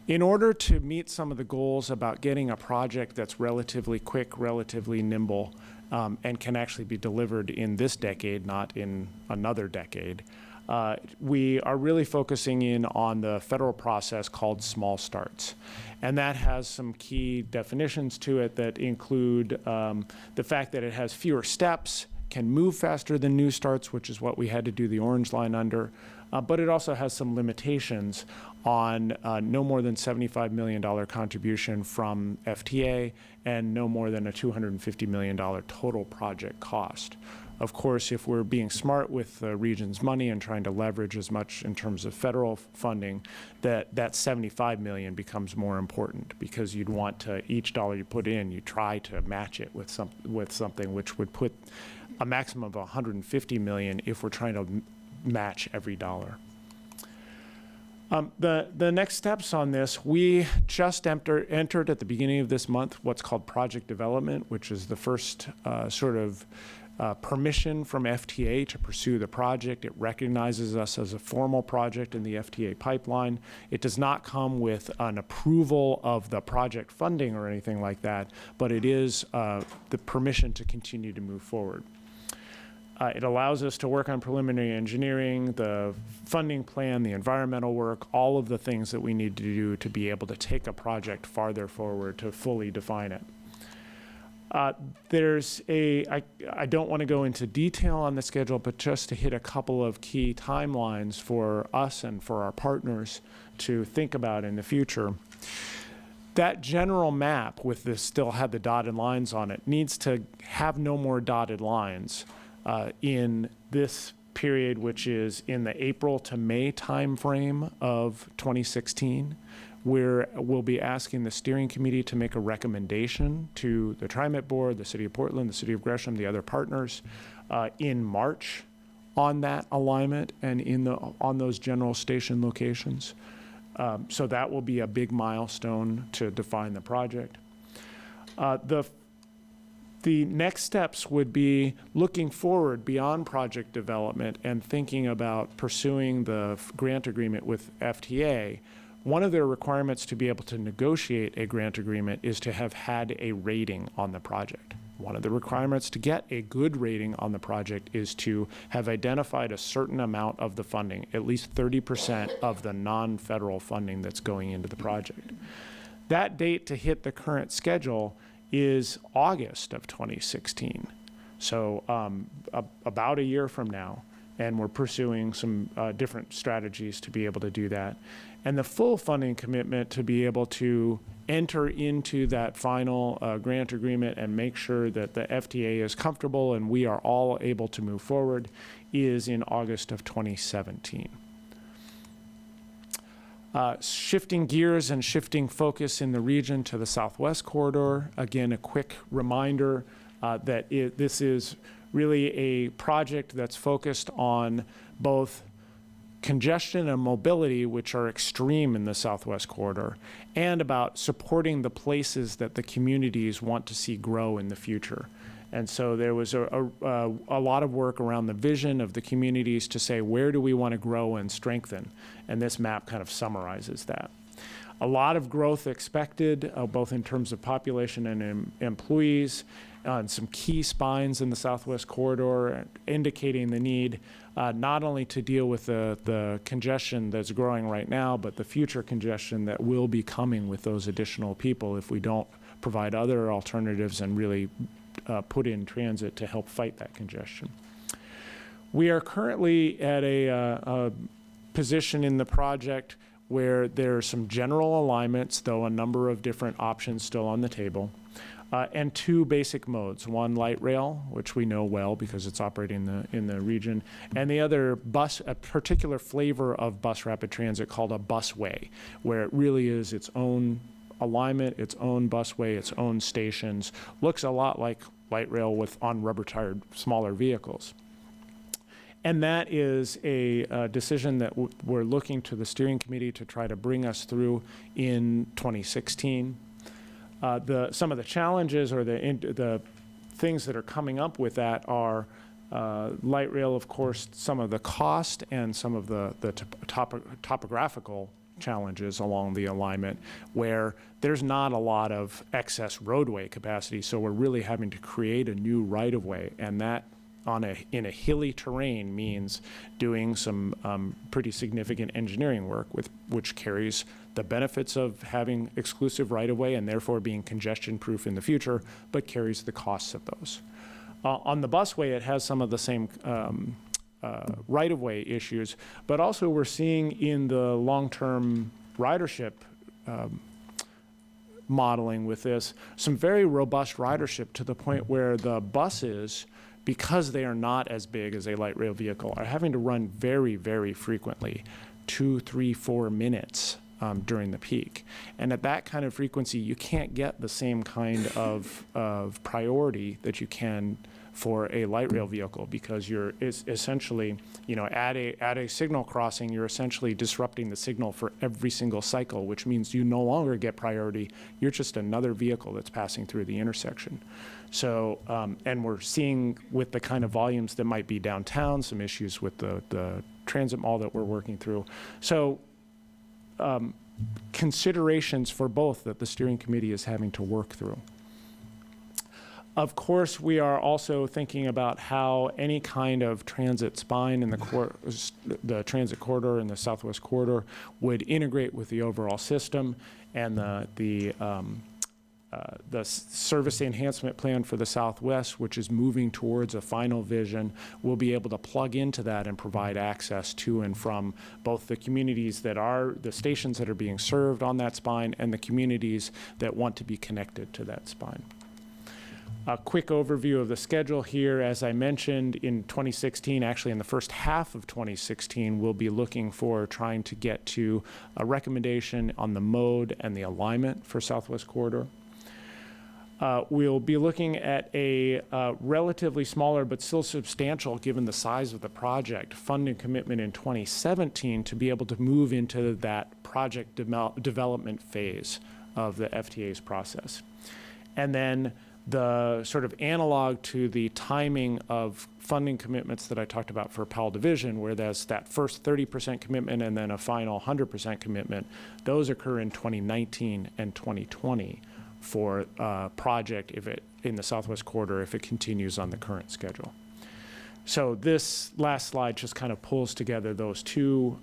In order to meet some of the goals about getting a project that's relatively quick, relatively nimble, and can actually be delivered in this decade, not in another decade, we are really focusing in on the federal process called small starts. And that has some key definitions to it that include the fact that it has fewer steps, can move faster than new starts, which is what we had to do the orange line under, but it also has some limitations on no more than $75 million contribution from FTA and no more than a $250 million total project cost. Of course, if we're being smart with the region's money and trying to leverage as much in terms of federal funding, that $75 million becomes more important, because you'd want to, each dollar you put in, you try to match it with something which would put a maximum of $150 million if we're trying to match every dollar. The next steps on this, we just entered at the beginning of this month what's called project development, which is the first sort of permission from FTA to pursue the project. It recognizes us as a formal project in the FTA pipeline. It does not come with an approval of the project funding or anything like that, but it is the permission to continue to move forward. It allows us to work on preliminary engineering, the funding plan, the environmental work, all of the things that we need to do to be able to take a project farther forward to fully define it. I don't want to go into detail on the schedule, but just to hit a couple of key timelines for us and for our partners to think about in the future. That general map with this still had the dotted lines on it needs to have no more dotted lines in this period, which is in the April to May timeframe of 2016, where we'll be asking the steering committee to make a recommendation to the TriMet board, the City of Portland, the City of Gresham, the other partners in March on that alignment and on those general station locations. So that will be a big milestone to define the project. The next steps would be looking forward beyond project development and thinking about pursuing the grant agreement with FTA. One of their requirements to be able to negotiate a grant agreement is to have had a rating on the project. One of the requirements to get a good rating on the project is to have identified a certain amount of the funding, at least 30% of the non-federal funding that's going into the project. That date to hit the current schedule is August of 2016. So about a year from now, and we're pursuing some different strategies to be able to do that. And the full funding commitment to be able to enter into that final grant agreement and make sure that the FTA is comfortable and we are all able to move forward is in August of 2017. Shifting gears and shifting focus in the region to the Southwest Corridor. Again, a quick reminder that this is really a project that's focused on both congestion and mobility, which are extreme in the Southwest Corridor, and about supporting the places that the communities want to see grow in the future. And so there was a lot of work around the vision of the communities to say, where do we want to grow and strengthen? And this map kind of summarizes that. A lot of growth expected, both in terms of population and employees, on some key spines in the Southwest Corridor, indicating the need not only to deal with the congestion that's growing right now, but the future congestion that will be coming with those additional people if we don't provide other alternatives and really put in transit to help fight that congestion. We are currently at a position in the project where there are some general alignments, though a number of different options still on the table, and 2 basic modes. One, light rail, which we know well because it's operating in the region, and the other a particular flavor of bus rapid transit called a busway, where it really is its own alignment, its own busway, its own stations. Looks a lot like light rail on rubber-tired smaller vehicles. And that is a decision that we're looking to the steering committee to try to bring us through in 2016. Some of the challenges or the things that are coming up with that are light rail, of course, some of the cost and some of the topographical challenges along the alignment where there's not a lot of excess roadway capacity. So we're really having to create a new right-of-way, and that in a hilly terrain means doing some pretty significant engineering work which carries the benefits of having exclusive right-of-way and therefore being congestion-proof in the future, but carries the costs of those. On the busway, it has some of the same right-of-way issues, but also we're seeing in the long-term ridership modeling with this some very robust ridership to the point where the buses, because they are not as big as a light rail vehicle, are having to run very, very frequently, 2, 3, 4 minutes during the peak. And at that kind of frequency, you can't get the same kind of priority that you can for a light rail vehicle, because you're essentially, at a signal crossing, you're essentially disrupting the signal for every single cycle, which means you no longer get priority. You're just another vehicle that's passing through the intersection. So, and we're seeing with the kind of volumes that might be downtown, some issues with the transit mall that we're working through. So, considerations for both that the steering committee is having to work through. Of course, we are also thinking about how any kind of transit spine in the transit corridor and the Southwest corridor would integrate with the overall system, and the service enhancement plan for the Southwest, which is moving towards a final vision, will be able to plug into that and provide access to and from both the communities that are, the stations that are being served on that spine, and the communities that want to be connected to that spine. A quick overview of the schedule here. As I mentioned, in 2016, actually in the first half of 2016, we'll be looking for trying to get to a recommendation on the mode and the alignment for Southwest Corridor. We'll be looking at a relatively smaller but still substantial, given the size of the project, funding commitment in 2017 to be able to move into that project development phase of the FTA's process. And then the sort of analog to the timing of funding commitments that I talked about for Powell Division, where there's that first 30% commitment and then a final 100% commitment, those occur in 2019 and 2020 for project in the Southwest Corridor if it continues on the current schedule. So this last slide just kind of pulls together those two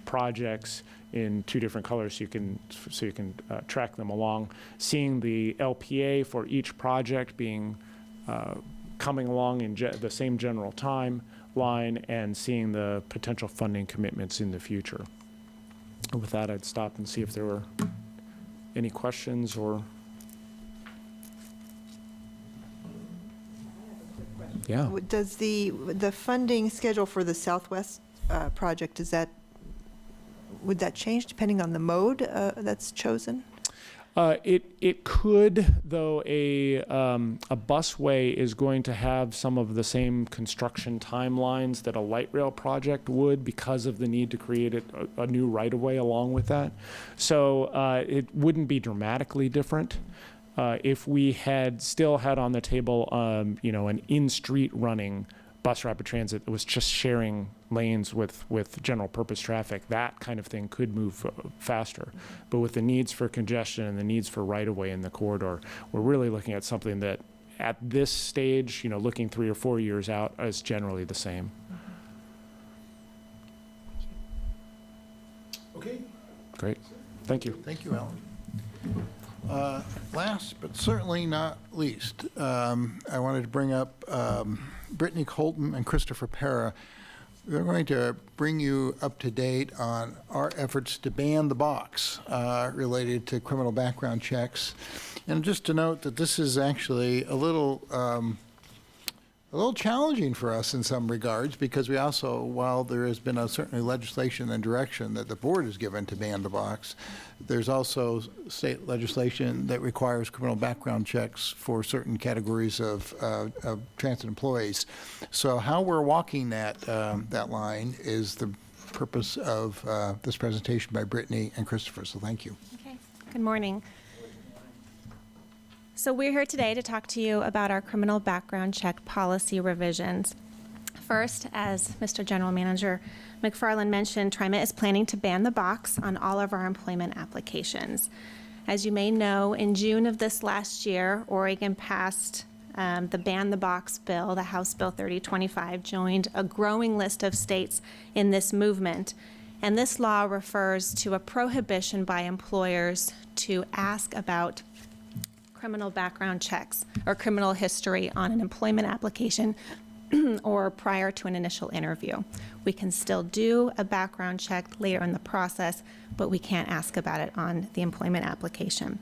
projects in two different colors so you can track them along. Seeing the LPA for each project being coming along in the same general timeline, and seeing the potential funding commitments in the future. With that, I'd stop and see if there were any questions or. Yeah. Does the funding schedule for the Southwest project, would that change depending on the mode that's chosen? It could, though a busway is going to have some of the same construction timelines that a light rail project would, because of the need to create a new right-of-way along with that. So it wouldn't be dramatically different. If we had still had on the table, an in-street running bus rapid transit that was just sharing lanes with general purpose traffic, that kind of thing could move faster. But with the needs for congestion and the needs for right-of-way in the corridor, we're really looking at something that at this stage, looking 3 or 4 years out, is generally the same. Okay. Great. Thank you. Thank you, Alan. Last but certainly not least, I wanted to bring up Brittany Colton and Christopher Para. They're going to bring you up to date on our efforts to ban the box related to criminal background checks. And just to note that this is actually a little a little challenging for us in some regards, because we also, while there has been certainly legislation and direction that the board has given to ban the box, there's also state legislation that requires criminal background checks for certain categories of transit employees. So how we're walking that line is the purpose of this presentation by Brittany and Christopher, so thank you. Okay, good morning. So we're here today to talk to you about our criminal background check policy revisions. First, as Mr. General Manager McFarland mentioned, TriMet is planning to ban the box on all of our employment applications. As you may know, in June of this last year, Oregon passed the Ban the Box bill. The House Bill 3025 joined a growing list of states in this movement. And this law refers to a prohibition by employers to ask about criminal background checks or criminal history on an employment application or prior to an initial interview. We can still do a background check later in the process, but we can't ask about it on the employment application.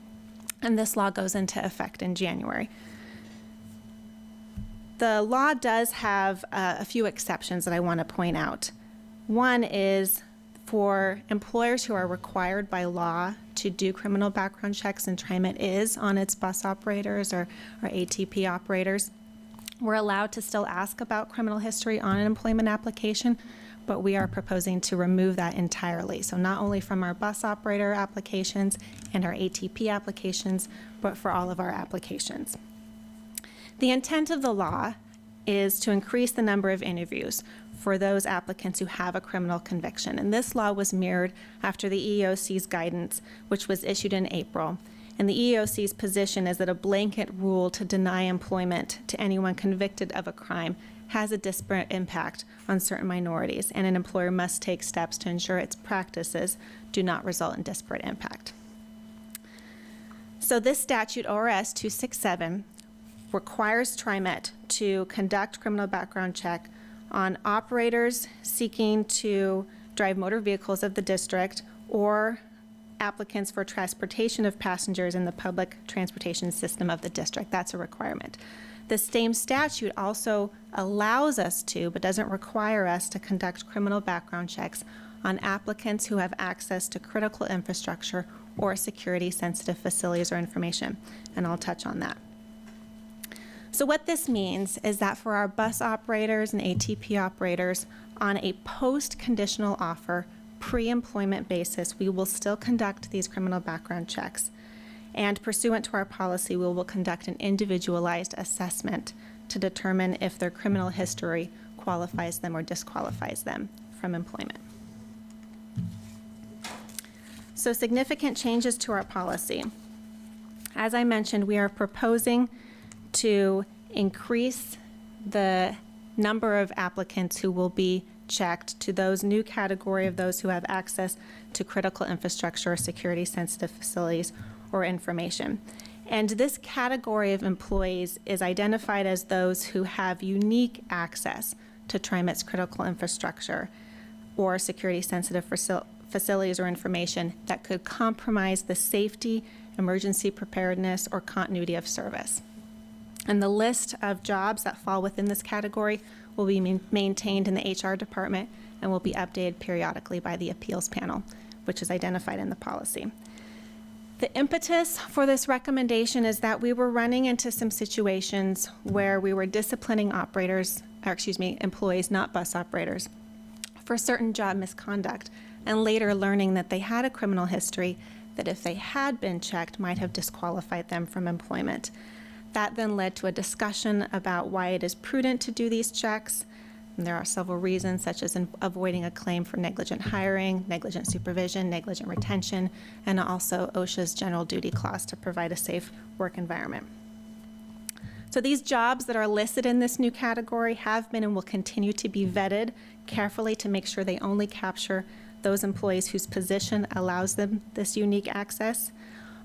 And this law goes into effect in January. The law does have a few exceptions that I want to point out. One is for employers who are required by law to do criminal background checks, and TriMet is on its bus operators or ATP operators. We're allowed to still ask about criminal history on an employment application, but we are proposing to remove that entirely. So not only from our bus operator applications and our ATP applications, but for all of our applications. The intent of the law is to increase the number of interviews for those applicants who have a criminal conviction. And this law was mirrored after the EEOC's guidance, which was issued in April. And the EEOC's position is that a blanket rule to deny employment to anyone convicted of a crime has a disparate impact on certain minorities, and an employer must take steps to ensure its practices do not result in disparate impact. So this statute, ORS 267, requires TriMet to conduct criminal background check on operators seeking to drive motor vehicles of the district or applicants for transportation of passengers in the public transportation system of the district. That's a requirement. The same statute also allows us to, but doesn't require us to conduct criminal background checks on applicants who have access to critical infrastructure or security-sensitive facilities or information, and I'll touch on that. So what this means is that for our bus operators and ATP operators on a post-conditional offer, pre-employment basis, we will still conduct these criminal background checks. And pursuant to our policy, we will conduct an individualized assessment to determine if their criminal history qualifies them or disqualifies them from employment. So significant changes to our policy. As I mentioned, we are proposing to increase the number of applicants who will be checked to those new category of those who have access to critical infrastructure or security-sensitive facilities or information. And this category of employees is identified as those who have unique access to TriMet's critical infrastructure or security-sensitive facilities or information that could compromise the safety, emergency preparedness, or continuity of service. And the list of jobs that fall within this category will be maintained in the HR department and will be updated periodically by the appeals panel, which is identified in the policy. The impetus for this recommendation is that we were running into some situations where we were disciplining employees, not bus operators, for certain job misconduct, and later learning that they had a criminal history that if they had been checked might have disqualified them from employment. That then led to a discussion about why it is prudent to do these checks. And there are several reasons, such as avoiding a claim for negligent hiring, negligent supervision, negligent retention, and also OSHA's general duty clause to provide a safe work environment. So these jobs that are listed in this new category have been and will continue to be vetted carefully to make sure they only capture those employees whose position allows them this unique access.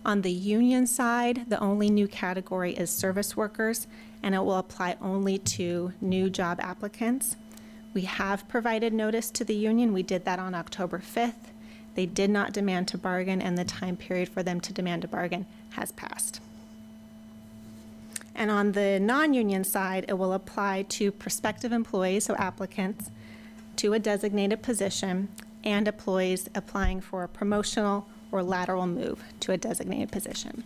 On the union side, the only new category is service workers, and it will apply only to new job applicants. We have provided notice to the union. We did that on October 5th. They did not demand to bargain, and the time period for them to demand a bargain has passed. And on the non-union side, it will apply to prospective employees, so applicants, to a designated position, and employees applying for a promotional or lateral move to a designated position.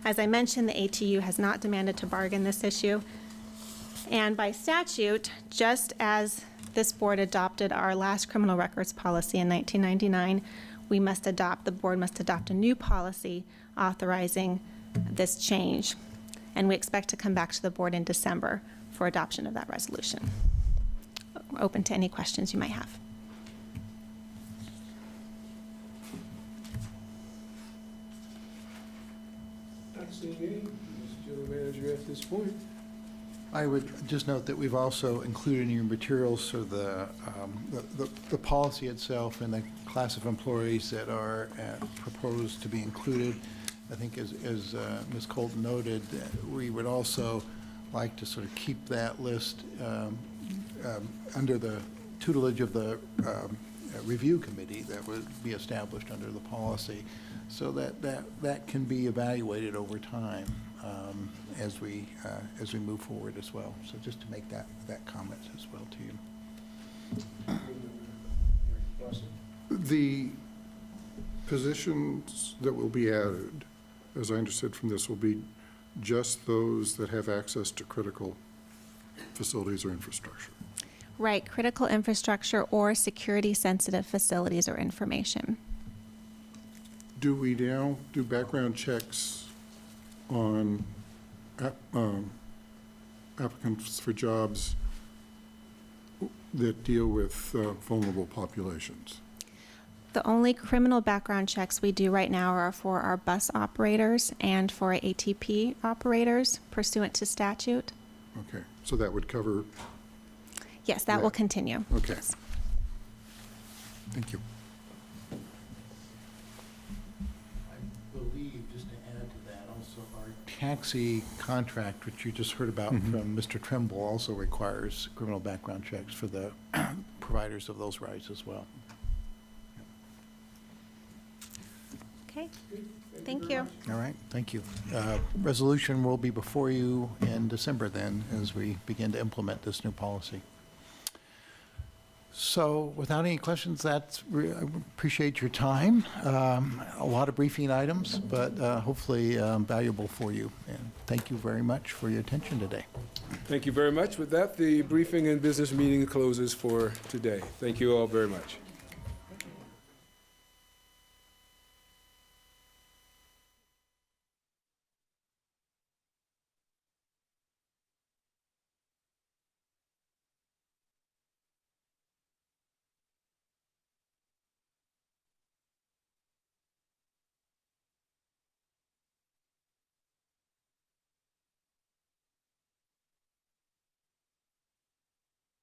As I mentioned, the ATU has not demanded to bargain this issue. And by statute, just as this board adopted our last criminal records policy in 1999, the board must adopt a new policy authorizing this change. And we expect to come back to the board in December for adoption of that resolution. We're open to any questions you might have. Not seeing any, Mr. General Manager, at this point. I would just note that we've also included in your materials so the policy itself and the class of employees that are proposed to be included. I think as Ms. Colton noted, we would also like to sort of keep that list under the tutelage of the review committee that would be established under the policy, so that can be evaluated over time as we move forward as well. So just to make that comment as well to you. The positions that will be added, as I understood from this, will be just those that have access to critical facilities or infrastructure. Right, critical infrastructure or security-sensitive facilities or information. Do we now do background checks on applicants for jobs that deal with vulnerable populations? The only criminal background checks we do right now are for our bus operators and for ATP operators pursuant to statute. Okay, so that would cover, Yes, that will continue. okay. Yes. Thank you. I believe, just to add to that, also our taxi contract, which you just heard about from Mr. Trimble, also requires criminal background checks for the providers of those rides as well. Okay, thank you. All right, thank you. Resolution will be before you in December then, as we begin to implement this new policy. So without any questions, I appreciate your time. A lot of briefing items, but hopefully valuable for you. And thank you very much for your attention today. Thank you very much. With that, the briefing and business meeting closes for today. Thank you all very much.